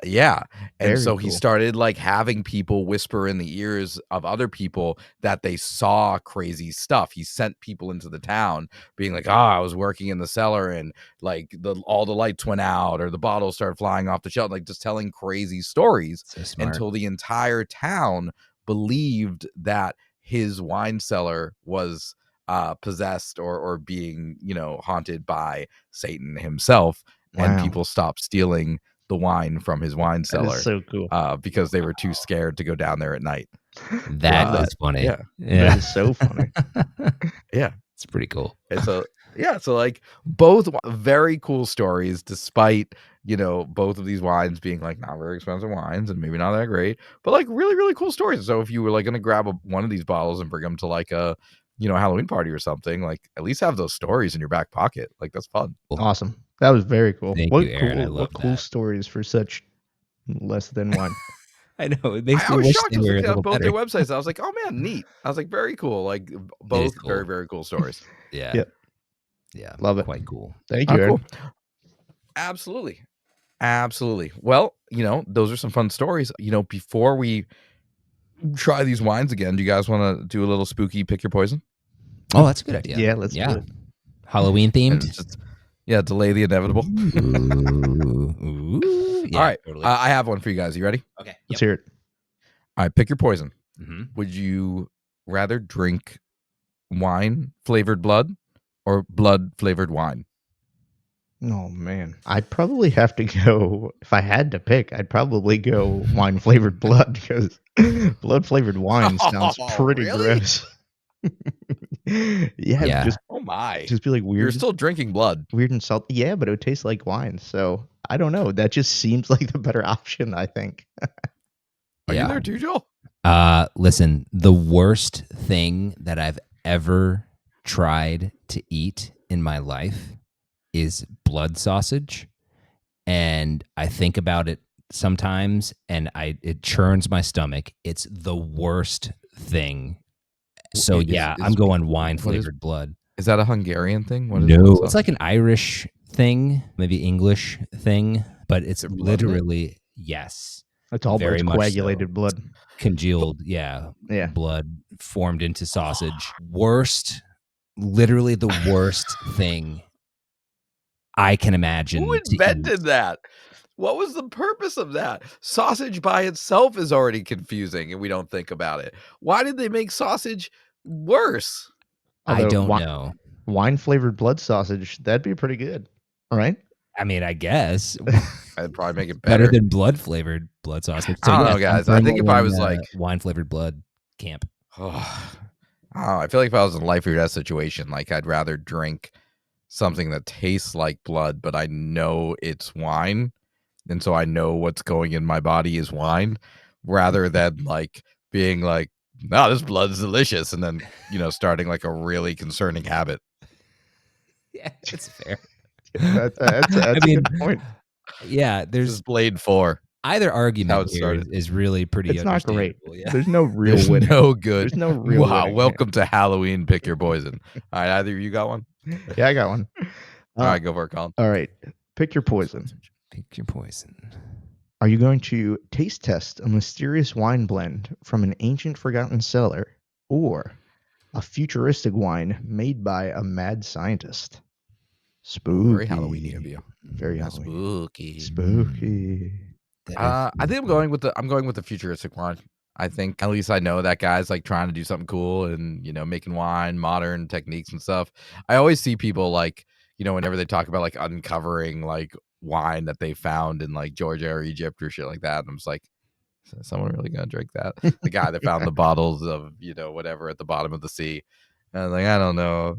Speaker 1: Yeah. And
Speaker 3: Very
Speaker 1: so he
Speaker 3: cool.
Speaker 1: started like having people whisper in the ears of other people that they saw crazy stuff. He sent people into the town being like, I was working in the cellar and like all the lights went out or the bottles started flying off the shelf, like just telling crazy stories
Speaker 2: So smart.
Speaker 1: until the entire town believed that his wine cellar was possessed or being, haunted by Satan himself. And
Speaker 3: Wow.
Speaker 1: people stopped stealing the wine from his wine
Speaker 3: That
Speaker 1: cellar
Speaker 3: is so cool.
Speaker 1: because they were too scared to go down there at night.
Speaker 2: That
Speaker 1: Uh,
Speaker 2: is funny.
Speaker 1: yeah.
Speaker 3: That is so funny.
Speaker 1: Yeah.
Speaker 2: It's pretty cool.
Speaker 1: And so, so like both very cool stories, despite, both of these wines being like not very expensive wines and maybe not that great, but like really, really cool stories. So if you were like going to grab one of these bottles and bring them to like a, Halloween party or something, like at least have those stories in your back pocket. Like that's fun.
Speaker 3: Awesome. That was very cool.
Speaker 2: Thank
Speaker 3: What
Speaker 2: you, Aaron. I
Speaker 3: cool,
Speaker 2: love
Speaker 3: what cool
Speaker 2: that.
Speaker 3: stories for such less than one.
Speaker 2: I know. It makes
Speaker 1: I
Speaker 2: me
Speaker 1: was
Speaker 2: wish
Speaker 1: shocked.
Speaker 2: they
Speaker 1: I was
Speaker 2: were a
Speaker 1: looking
Speaker 2: little
Speaker 1: at both
Speaker 2: better.
Speaker 1: their websites. I was like, oh man, neat. I was like, very cool. Like both
Speaker 2: cool.
Speaker 1: very, very cool stories.
Speaker 2: Yeah.
Speaker 3: Yep.
Speaker 2: Yeah.
Speaker 3: Love it.
Speaker 2: Quite cool.
Speaker 3: Thank you,
Speaker 1: Oh,
Speaker 3: Aaron.
Speaker 1: cool. Absolutely. Absolutely. Well, those are some fun stories. Before we try these wines again, do you guys want to do a little spooky pick your poison?
Speaker 2: Oh, that's a good idea.
Speaker 3: Yeah, let's do it.
Speaker 2: Halloween
Speaker 1: And
Speaker 2: themed.
Speaker 1: just, delay the inevitable.
Speaker 2: Ooh. Yeah,
Speaker 1: All right.
Speaker 2: totally.
Speaker 1: I have one for you guys. You ready?
Speaker 2: Okay.
Speaker 3: Let's hear it.
Speaker 1: All right. Pick your poison.
Speaker 2: Mm-hmm.
Speaker 1: Would you rather drink wine flavored blood or blood flavored wine?
Speaker 3: Oh man, I'd probably have to go. If I had to pick, I'd probably go wine flavored blood because blood flavored wine sounds pretty
Speaker 1: really?
Speaker 3: gross. Yeah, just
Speaker 1: Oh my.
Speaker 3: be like weird.
Speaker 1: You're still drinking blood.
Speaker 3: Weird and salty. Yeah, but it would taste like wine. So I don't know. That just seems like the better option, I think.
Speaker 1: Are you there too, Joel?
Speaker 2: Listen, the worst thing that I've ever tried to eat in my life is blood sausage. And I think about it sometimes and it churns my stomach. It's the worst thing. So I'm going wine flavored blood.
Speaker 1: Is that a Hungarian thing? What is
Speaker 2: No,
Speaker 1: blood
Speaker 2: it's
Speaker 1: sausage?
Speaker 2: like an Irish thing, maybe English thing, but it's
Speaker 1: there blood in it?
Speaker 2: literally, yes.
Speaker 3: It's all
Speaker 2: Very
Speaker 3: it's
Speaker 2: much
Speaker 3: coagulated
Speaker 2: so.
Speaker 3: blood.
Speaker 2: Congealed,
Speaker 3: Yeah.
Speaker 2: blood formed into sausage. Literally the worst thing I can imagine.
Speaker 1: Who invented that? What was the purpose of that? Sausage by itself is already confusing and we don't think about it. Why did they make sausage worse?
Speaker 2: I
Speaker 3: Although
Speaker 2: don't know.
Speaker 3: Wine flavored blood sausage, that'd be pretty good. All right.
Speaker 2: I mean, I guess
Speaker 1: I'd probably make it
Speaker 2: better
Speaker 1: better.
Speaker 2: than blood flavored blood sausage.
Speaker 1: I don't know, guys. I think if I was like
Speaker 2: wine flavored blood camp.
Speaker 1: I don't know. I feel like if I was in a life or death situation, like I'd rather drink something that tastes like blood, but I know it's wine. And so I know what's going in my body is wine rather than like being like, no, this blood's delicious. And then, starting like a really concerning habit.
Speaker 2: Yeah, it's fair.
Speaker 3: That's a good point.
Speaker 2: Yeah,
Speaker 1: This
Speaker 2: there's
Speaker 1: is Blade 4.
Speaker 2: either
Speaker 1: How it
Speaker 2: argument here
Speaker 1: started.
Speaker 2: is really pretty
Speaker 3: It's not great.
Speaker 2: understandable. Yeah.
Speaker 3: There's no real
Speaker 1: There's
Speaker 3: winning.
Speaker 1: no good.
Speaker 3: There's no real
Speaker 1: Wow.
Speaker 3: winning.
Speaker 1: Welcome to Halloween. Pick your poison. All right. Either of you got one?
Speaker 3: Yeah, I got one.
Speaker 1: All right. Go for it, Colin.
Speaker 3: All right. Pick your poison.
Speaker 2: Pick your poison.
Speaker 3: Are you going to taste test a mysterious wine blend from an ancient forgotten cellar or a futuristic wine made by a mad scientist? Spooky.
Speaker 1: Very Halloween-y of you.
Speaker 3: Very Halloween.
Speaker 1: Spooky.
Speaker 3: Spooky.
Speaker 1: I think I'm going with the futuristic one. I think at least I know that guy's like trying to do something cool and making wine, modern techniques and stuff. I always see people like whenever they talk about like uncovering like wine that they found in like Georgia or Egypt or shit like that, and I'm just like, is someone really gonna drink that? The guy that found the bottles of whatever at the bottom of the sea, and I was like, I don't know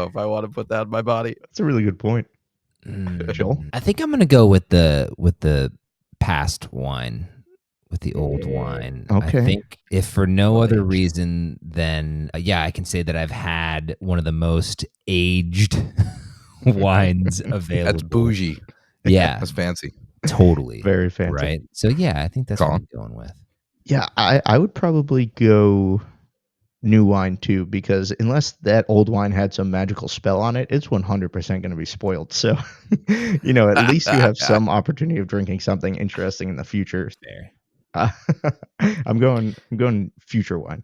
Speaker 1: if I want to put that in my body.
Speaker 3: That's a really good point. Joel?
Speaker 2: I think I'm gonna go with the past wine, with the old wine. I
Speaker 3: Okay.
Speaker 2: think if for no other
Speaker 3: Well-aged.
Speaker 2: reason than I can say that I've had one of the most aged wines available.
Speaker 1: That's bougie.
Speaker 2: Yeah,
Speaker 1: That's fancy.
Speaker 2: totally.
Speaker 3: Very fancy.
Speaker 2: Right. So I think that's what
Speaker 1: Colin?
Speaker 2: I'm going with.
Speaker 3: Yeah, I would probably go new wine too, because unless that old wine had some magical spell on it, it's 100% going to be spoiled. So, at least you have some opportunity of drinking something interesting in the future.
Speaker 2: Fair.
Speaker 3: I'm going future wine.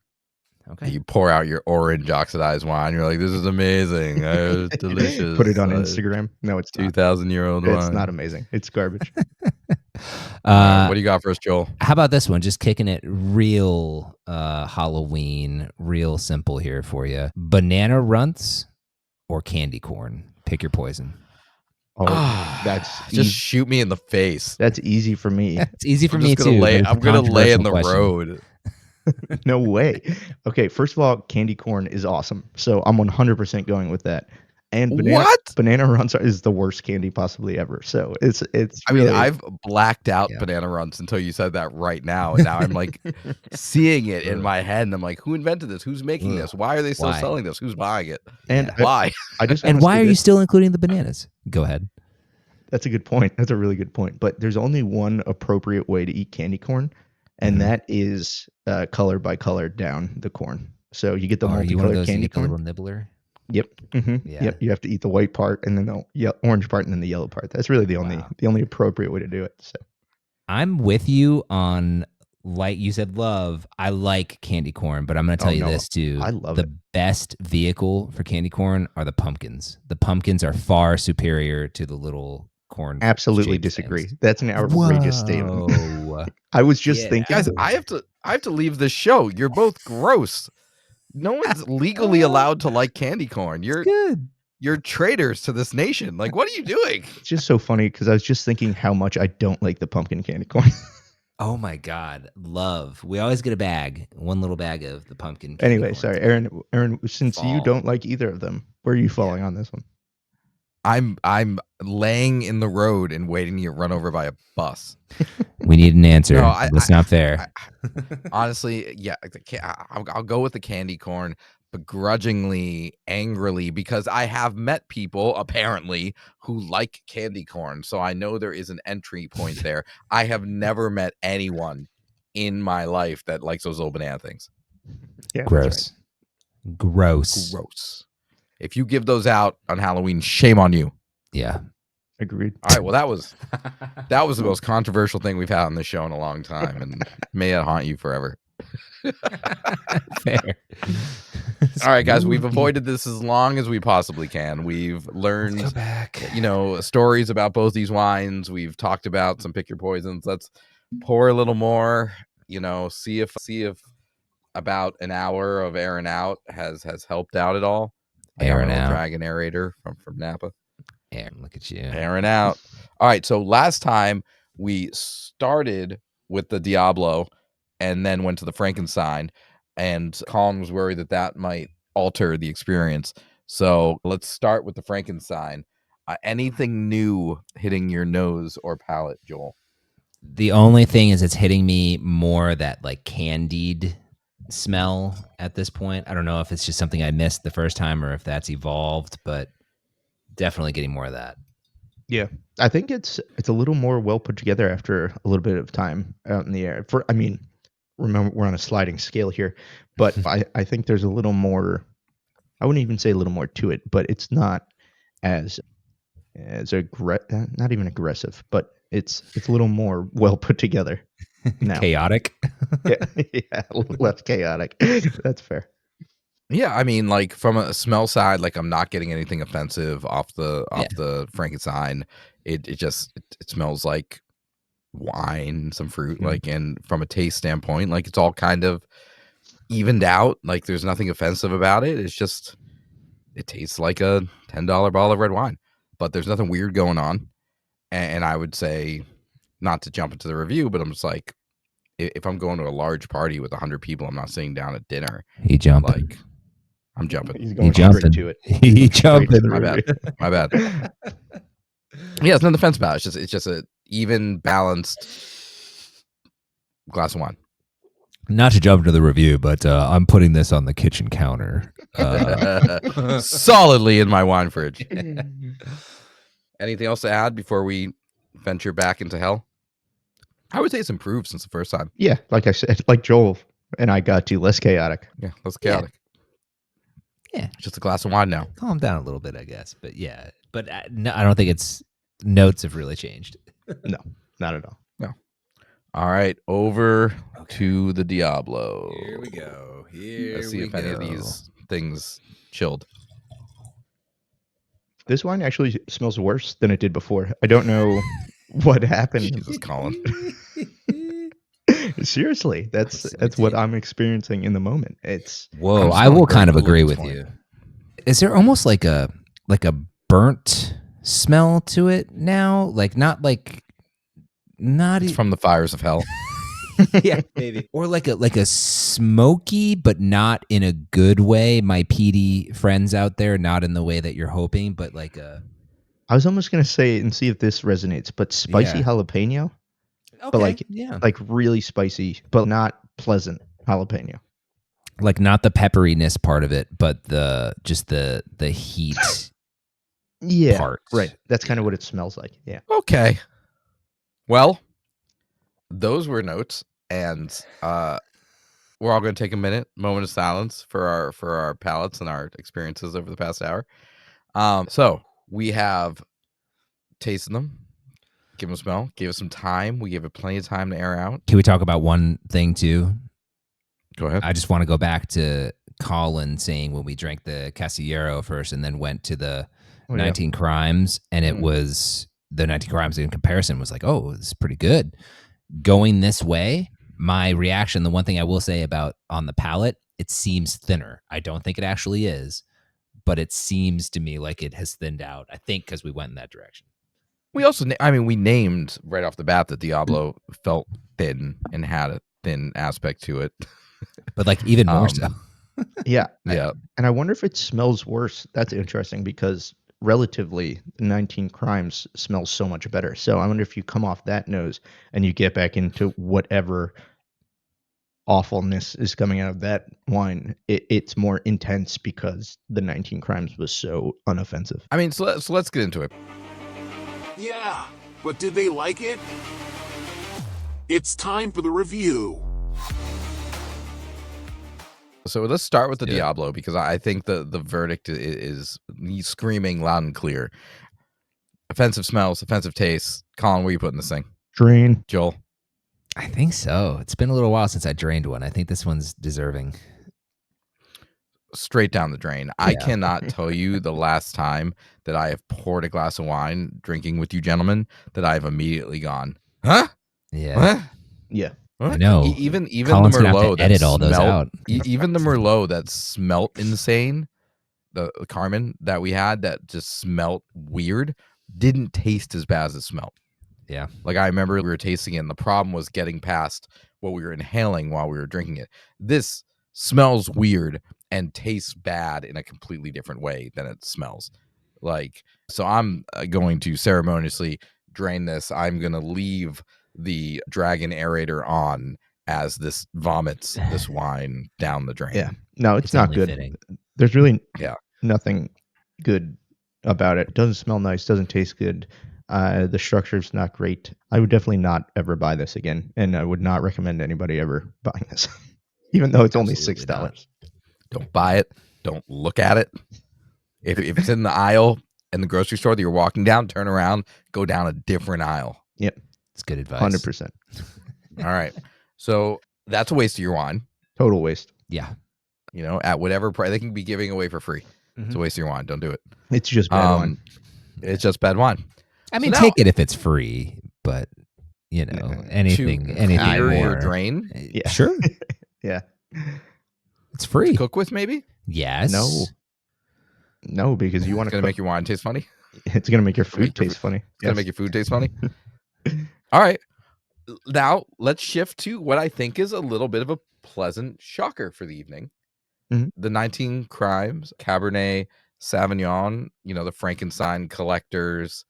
Speaker 2: Okay.
Speaker 1: You pour out your orange oxidized wine. You're like, this is amazing. It's delicious.
Speaker 3: Put it on Instagram. No, it's not.
Speaker 1: 2,000-year-old wine.
Speaker 3: It's not amazing. It's garbage.
Speaker 1: All right, what do you got for us, Joel?
Speaker 2: How about this one? Just kicking it real Halloween, real simple here for you. Banana runts or candy corn? Pick your poison.
Speaker 3: Oh, that's
Speaker 1: just shoot me in the face.
Speaker 3: That's easy for me.
Speaker 2: It's easy for
Speaker 1: I'm
Speaker 2: me
Speaker 1: just gonna
Speaker 2: too.
Speaker 1: lay.
Speaker 2: But it's a
Speaker 1: I'm gonna lay in the
Speaker 2: controversial question.
Speaker 1: road.
Speaker 3: No way. Okay, first of all, candy corn is awesome. So I'm 100% going with that. And banana runs is the worst candy possibly ever. So it's
Speaker 1: I
Speaker 3: really,
Speaker 1: mean, I've blacked out
Speaker 2: Yeah.
Speaker 1: banana runs until you said that right now, and now I'm like seeing it in my head, and I'm like, who invented this? Who's making this? Why are they still
Speaker 2: Why?
Speaker 1: selling this? Who's buying it?
Speaker 3: and
Speaker 1: Why?
Speaker 3: I just
Speaker 2: And
Speaker 3: wanna
Speaker 2: why
Speaker 3: say
Speaker 2: are you
Speaker 3: this.
Speaker 2: still including the bananas? Go ahead.
Speaker 3: That's a good point. That's a really good point. But there's only one appropriate way to eat candy corn, and that is color by color down the corn. So you get the
Speaker 2: Are you one of
Speaker 3: multicolored
Speaker 2: those that
Speaker 3: candy
Speaker 2: get the
Speaker 3: corn.
Speaker 2: little nibbler?
Speaker 3: Yep.
Speaker 2: Yeah.
Speaker 3: Yep. You have to eat the white part and then the orange part and then the yellow part. That's really the only appropriate way to do it. So
Speaker 2: I'm with you on, like you said, love. I like candy corn, but I'm going to tell you
Speaker 3: no,
Speaker 2: this too.
Speaker 3: I love
Speaker 2: the
Speaker 3: it.
Speaker 2: best vehicle for candy corn are the pumpkins. The pumpkins are far superior to the little corn.
Speaker 3: Absolutely
Speaker 2: shaped
Speaker 3: disagree.
Speaker 2: things.
Speaker 3: That's an outrageous statement.
Speaker 2: Whoa.
Speaker 3: I was just
Speaker 2: Get
Speaker 3: thinking.
Speaker 1: Guys,
Speaker 2: out of
Speaker 1: I
Speaker 2: here.
Speaker 1: have to leave this show. You're both gross. No one's legally allowed to like candy corn.
Speaker 2: Good.
Speaker 1: You're traitors to this nation. Like, what are you doing?
Speaker 3: It's just so funny because I was just thinking how much I don't like the pumpkin candy corn.
Speaker 2: Oh my God. Love. We always get a bag, one little bag of the pumpkin candy
Speaker 3: Anyway,
Speaker 2: corn.
Speaker 3: sorry, Aaron, since you
Speaker 2: Fall.
Speaker 3: don't like either of them, where are you falling on this one?
Speaker 1: I'm laying in the road and waiting to get run over by a bus.
Speaker 2: We need an answer.
Speaker 1: No,
Speaker 2: That's not fair.
Speaker 1: Honestly, yeah, I'll go with the candy corn, begrudgingly, angrily, because I have met people apparently who like candy corn, so I know there is an entry point there. I have never met anyone in my life that likes those little banana things.
Speaker 3: Yeah,
Speaker 2: Gross. Gross.
Speaker 1: Gross. If you give those out on Halloween, shame on you.
Speaker 2: Yeah.
Speaker 3: Agreed.
Speaker 1: All right, well that was the most controversial thing we've had on this show in a long time, and may it haunt you forever.
Speaker 2: Fair.
Speaker 1: All right, guys, we've avoided this as long as we possibly can. We've learned,
Speaker 2: Go back.
Speaker 1: stories about both these wines. We've talked about some pick your poisons. Let's pour a little more. See if about an hour of airing out has helped out at all.
Speaker 2: Airing out.
Speaker 1: Dragon narrator from Napa.
Speaker 2: Aaron, look at you.
Speaker 1: Airing out. All right, so last time we started with the Diablo and then went to the Frankenstein, and Colin was worried that might alter the experience. So let's start with the Frankenstein. Anything new hitting your nose or palate, Joel?
Speaker 2: The only thing is it's hitting me more that like candied smell at this point. I don't know if it's just something I missed the first time or if that's evolved, but definitely getting more of that.
Speaker 3: Yeah, I think it's a little more well put together after a little bit of time out in the air. Remember we're on a sliding scale here, but I think there's a little more. I wouldn't even say a little more to it, but it's not as not even aggressive, but it's a little more well put together now.
Speaker 2: Chaotic.
Speaker 3: Yeah, a little less chaotic. That's fair.
Speaker 1: Yeah, I mean, like from a smell side, like I'm not getting anything offensive off the Frankenstein. It smells like wine, some fruit, like, and from a taste standpoint, like it's all kind of evened out. Like there's nothing offensive about it. It's just it tastes like a $10 bottle of red wine, but there's nothing weird going on. And I would say, not to jump into the review, but I'm just like, if I'm going to a large party with 100 people, I'm not sitting down at dinner.
Speaker 2: He jumping.
Speaker 1: Like I'm jumping.
Speaker 3: He's going
Speaker 2: jumping
Speaker 3: straight to it.
Speaker 2: He jumping.
Speaker 3: Straight to the
Speaker 1: My bad.
Speaker 3: review.
Speaker 1: My bad. Yeah, it's not the fence about it. It's just a even balanced glass of wine.
Speaker 2: Not to jump into the review, but I'm putting this on the kitchen counter.
Speaker 1: Solidly in my wine fridge. Anything else to add before we venture back into hell? I would say it's improved since the first time.
Speaker 3: Yeah, like I said, like Joel and I got to less chaotic.
Speaker 1: Yeah, less chaotic.
Speaker 2: Yeah.
Speaker 1: Just a glass of wine now.
Speaker 2: Calm down a little bit, I guess. But yeah, but no, I don't think its notes have really changed.
Speaker 3: No, not at all.
Speaker 1: All right, over to the Diablo.
Speaker 2: Here we go.
Speaker 1: Let's see if any of these things chilled.
Speaker 3: This wine actually smells worse than it did before. I don't know what happened.
Speaker 1: Jesus, Colin.
Speaker 3: Seriously, that's what I'm experiencing in the moment. It's
Speaker 2: Whoa,
Speaker 1: I'm
Speaker 2: I will
Speaker 1: smelling
Speaker 2: kind of
Speaker 1: very cool
Speaker 2: agree
Speaker 1: at this
Speaker 2: with
Speaker 1: point.
Speaker 2: you. Is there almost like a burnt smell to it now? Like not
Speaker 1: It's from the fires of hell.
Speaker 2: yeah, maybe. Or like a smoky, but not in a good way. My PD friends out there, not in the way that you're hoping, but like a
Speaker 3: I was almost gonna say and see if this resonates, but spicy
Speaker 2: Yeah.
Speaker 3: jalapeno,
Speaker 2: okay,
Speaker 3: but like
Speaker 2: yeah,
Speaker 3: like really spicy, but not pleasant jalapeno.
Speaker 2: like not the pepperiness part of it, but the heat
Speaker 3: Yeah,
Speaker 2: part.
Speaker 3: right. That's kind of what it smells like. Yeah.
Speaker 1: Okay. Well, those were notes, and we're all going to take a moment of silence for our palates and our experiences over the past hour. So we have tasted them, give them a smell, gave us some time. We gave it plenty of time to air out.
Speaker 2: Can we talk about one thing too?
Speaker 1: Go ahead.
Speaker 2: I just want to go back to Colin saying when we drank the Casillero first and then went to the 19 Crimes, and it was the 19 Crimes in comparison was like, oh, it's pretty good. Going this way, my reaction, the one thing I will say about on the palate, it seems thinner. I don't think it actually is, but it seems to me like it has thinned out. I think because we went in that direction.
Speaker 1: We also, we named right off the bat that Diablo felt thin and had a thin aspect to it.
Speaker 2: But like even more so.
Speaker 3: Yeah.
Speaker 1: Yeah.
Speaker 3: And I wonder if it smells worse. That's interesting because relatively 19 Crimes smells so much better. So I wonder if you come off that nose and you get back into whatever awfulness is coming out of that wine, it's more intense because the 19 Crimes was so unoffensive.
Speaker 1: I mean, so let's get into it.
Speaker 7: Yeah, but did they like it? It's time for the review.
Speaker 1: So let's start with the
Speaker 2: Yeah.
Speaker 1: Diablo, because I think the verdict is screaming loud and clear. Offensive smells, offensive tastes. Colin, where are you putting this thing?
Speaker 3: Drain.
Speaker 1: Joel?
Speaker 2: I think so. It's been a little while since I drained one. I think this one's deserving.
Speaker 1: Straight down the drain. I cannot tell you the last time that I have poured a glass of wine drinking with you gentlemen that I've immediately gone, huh?
Speaker 2: Yeah.
Speaker 1: Huh?
Speaker 3: Yeah.
Speaker 1: What?
Speaker 2: I know.
Speaker 1: Even
Speaker 2: Colin's
Speaker 1: the
Speaker 2: gonna have to
Speaker 1: Merlot that
Speaker 2: edit all those
Speaker 1: smelt,
Speaker 2: out.
Speaker 1: Even the Merlot that smelt insane, the Carmen that we had that just smelt weird, didn't taste as bad as it smelt.
Speaker 2: Yeah.
Speaker 1: Like I remember we were tasting it, and the problem was getting past what we were inhaling while we were drinking it. This smells weird and tastes bad in a completely different way than it smells. Like, so I'm going to ceremoniously drain this. I'm going to leave the dragon aerator on as this vomits this wine down the drain.
Speaker 3: Yeah. No, it's not
Speaker 2: only
Speaker 3: good.
Speaker 2: fitting.
Speaker 3: There's really
Speaker 1: Yeah.
Speaker 3: nothing good about it. Doesn't smell nice, doesn't taste good. The structure's not great. I would definitely not ever buy this again, and I would not recommend anybody ever buying this, even though it's only
Speaker 2: Absolutely not.
Speaker 3: $6.
Speaker 1: Don't buy it. Don't look at it. If it's in the aisle in the grocery store that you're walking down, turn around, go down a different aisle.
Speaker 3: Yep,
Speaker 2: It's good advice.
Speaker 3: 100%.
Speaker 1: All right. So that's a waste of your wine.
Speaker 3: Total waste.
Speaker 2: Yeah.
Speaker 1: You know, at whatever price they can be giving away for free. It's a waste of your wine. Don't do it.
Speaker 3: It's just bad wine.
Speaker 1: It's just bad wine.
Speaker 2: I mean,
Speaker 1: now-
Speaker 2: take it if it's free, but you know, anything
Speaker 1: Clear your
Speaker 2: more.
Speaker 1: drain.
Speaker 3: Yeah.
Speaker 2: Sure.
Speaker 3: Yeah.
Speaker 2: It's free.
Speaker 1: Cook with maybe.
Speaker 2: Yes.
Speaker 3: No, because you want
Speaker 1: It's
Speaker 3: to
Speaker 1: gonna make your wine taste funny.
Speaker 3: It's gonna make your food
Speaker 1: Make your
Speaker 3: taste funny.
Speaker 1: It's gonna make your food taste funny. All right. Now let's shift to what I think is a little bit of a pleasant shocker for the evening.
Speaker 3: Mhm.
Speaker 1: The 19 Crimes Cabernet Sauvignon, you know, the Frankenstein collectors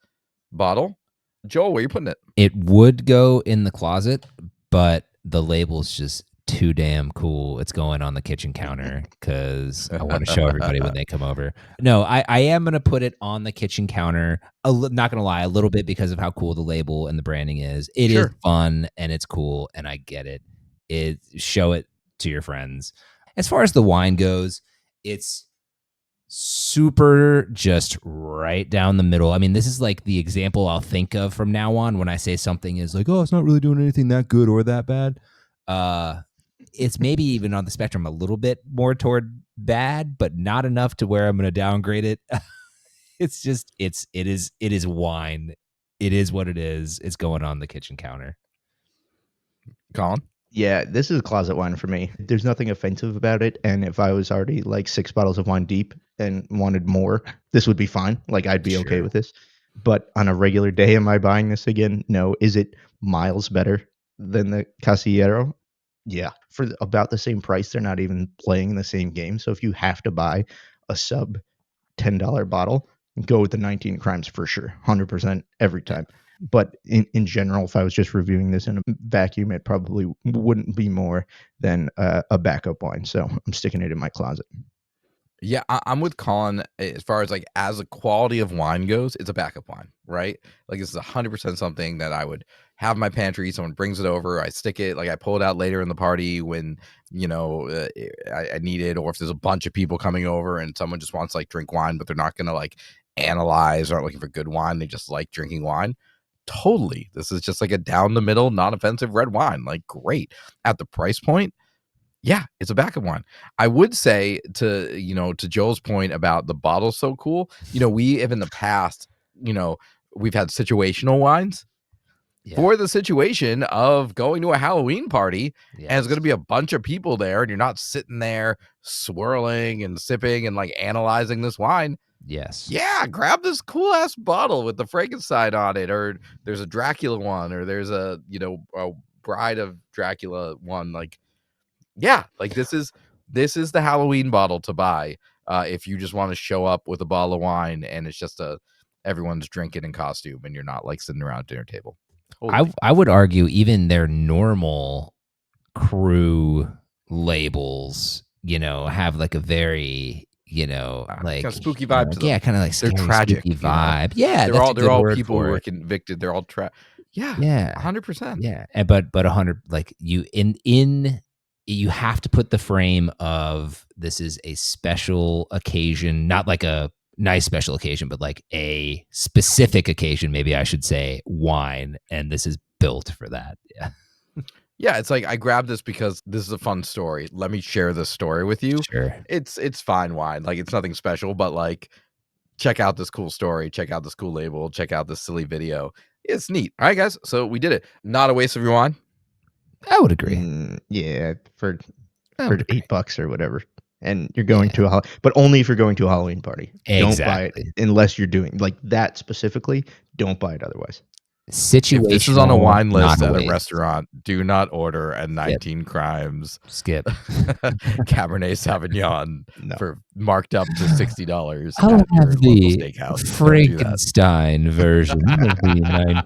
Speaker 1: bottle. Joel, where are you putting it?
Speaker 2: It would go in the closet, but the label's just too damn cool. It's going on the kitchen counter because I want to show everybody when they come over. No, I am going to put it on the kitchen counter. Not going to lie, a little bit because of how cool the label and the branding is. It is
Speaker 1: Sure.
Speaker 2: fun and it's cool, and I get it. Show it to your friends. As far as the wine goes, it's super just right down the middle. I mean, this is like the example I'll think of from now on when I say something is like, oh, it's not really doing anything that good or that bad. It's maybe even on the spectrum a little bit more toward bad, but not enough to where I'm going to downgrade it. It's just it is wine. It is what it is. It's going on the kitchen counter.
Speaker 1: Colin?
Speaker 3: Yeah, this is a closet wine for me. There's nothing offensive about it, and if I was already like 6 bottles of wine deep and wanted more, this would be fine. Like I'd be okay
Speaker 2: Sure.
Speaker 3: with this. But on a regular day, am I buying this again? No. Is it miles better than the Casillero? Yeah. For about the same price, they're not even playing the same game. So if you have to buy a sub $10 bottle, go with the 19 Crimes for sure, 100% every time. But in general, if I was just reviewing this in a vacuum, it probably wouldn't be more than a backup wine. So I'm sticking it in my closet.
Speaker 1: Yeah, I'm with Colin as far as like as a quality of wine goes. It's a backup wine, right? Like this is 100% something that I would have in my pantry. Someone brings it over, I stick it, like I pull it out later in the party when I need it, or if there's a bunch of people coming over and someone just wants like drink wine, but they're not gonna like analyze, aren't looking for good wine, they just like drinking wine. Totally, this is just like a down the middle, non-offensive red wine. Like great at the price point. Yeah, it's a backup wine. I would say to Joel's point about the bottle so cool, we have in the past, we've had situational wines for the situation of going to a Halloween party and there's going to be a bunch of people there and you're not sitting there swirling and sipping and like analyzing this wine.
Speaker 2: Yes.
Speaker 1: Yeah, grab this cool ass bottle with the Frankenstein on it, or there's a Dracula one, or there's a Bride of Dracula one. Like, yeah, like this is the Halloween bottle to buy if you just want to show up with a bottle of wine and it's just everyone's drinking in costume and you're not like sitting around a dinner table. Totally.
Speaker 2: I would argue even their normal crew labels, have like a very, like
Speaker 1: kind of spooky vibe to them.
Speaker 2: Yeah, kind of like
Speaker 1: They're
Speaker 2: scary,
Speaker 1: tragic,
Speaker 2: spooky vibe. Yeah,
Speaker 1: they're
Speaker 2: that's
Speaker 1: all people who were convicted. They're all
Speaker 2: Yeah,
Speaker 1: 100%.
Speaker 2: Yeah, but 100, like you you have to put the frame of this is a special occasion, not like a nice special occasion, but like a specific occasion, maybe I should say, wine, and this is built for that. Yeah.
Speaker 1: Yeah, it's like I grabbed this because this is a fun story. Let me share this story with you.
Speaker 2: Sure.
Speaker 1: It's fine wine. Like it's nothing special, but like check out this cool story, check out this cool label, check out this silly video. It's neat. All right, guys. So we did it. Not a waste of your wine.
Speaker 2: I would agree.
Speaker 3: Yeah, for
Speaker 2: agree.
Speaker 3: $8 or whatever. And you're going to but only if you're going to a Halloween party. Don't buy it unless you're doing like that specifically. Don't buy it otherwise.
Speaker 2: Situational.
Speaker 1: If this is on a wine list at a
Speaker 2: waste.
Speaker 1: restaurant, do not order a 19 Crimes
Speaker 2: Skip.
Speaker 1: Cabernet Sauvignon for marked up to $60.
Speaker 2: I'll
Speaker 1: at your
Speaker 2: have
Speaker 1: local
Speaker 2: the
Speaker 1: steakhouse.
Speaker 2: Frankenstein version of the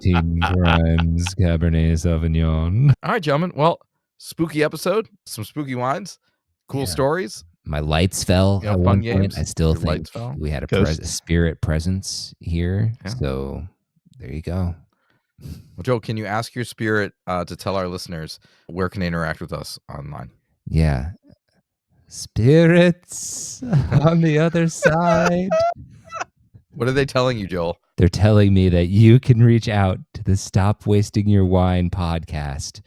Speaker 2: 19 Crimes Cabernet Sauvignon.
Speaker 1: All right, gentlemen. Well, spooky episode, some spooky wines, cool stories.
Speaker 2: My lights fell at
Speaker 1: fun
Speaker 2: one
Speaker 1: games.
Speaker 2: point. I still
Speaker 1: Your lights
Speaker 2: think
Speaker 1: fell.
Speaker 2: we had a spirit presence here.
Speaker 1: Yeah.
Speaker 2: So there you go.
Speaker 1: Well, Joel, can you ask your spirit to tell our listeners where can they interact with us online?
Speaker 2: Yeah. Spirits on the other side.
Speaker 1: What are they telling you, Joel?
Speaker 2: They're telling me that you can reach out to the Stop Wasting Your Wine podcast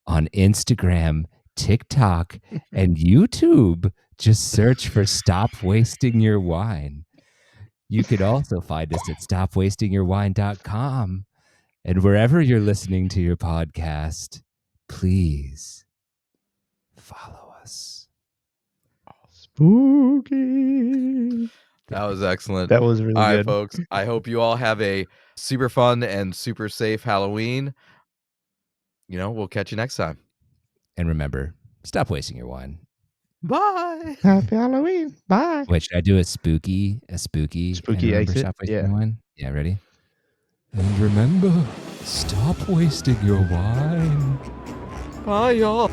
Speaker 2: on Instagram, TikTok, and YouTube. Just search for Stop Wasting Your Wine. You could also find us at stopwastingyourwine.com. And wherever you're listening to your podcast, please follow us.
Speaker 3: Spooky.
Speaker 1: That was excellent.
Speaker 3: That was really
Speaker 1: all right,
Speaker 3: good.
Speaker 1: folks. I hope you all have a super fun and super safe Halloween. We'll catch you next time.
Speaker 2: And remember, stop wasting your wine.
Speaker 1: Bye.
Speaker 3: Happy Halloween. Bye.
Speaker 2: Wait, should I do a spooky?
Speaker 3: Spooky
Speaker 2: and remember,
Speaker 3: exit?
Speaker 2: stop wasting
Speaker 3: Yeah.
Speaker 2: your wine? Yeah, ready?
Speaker 4: And remember, stop wasting your wine.
Speaker 8: Bye, y'all.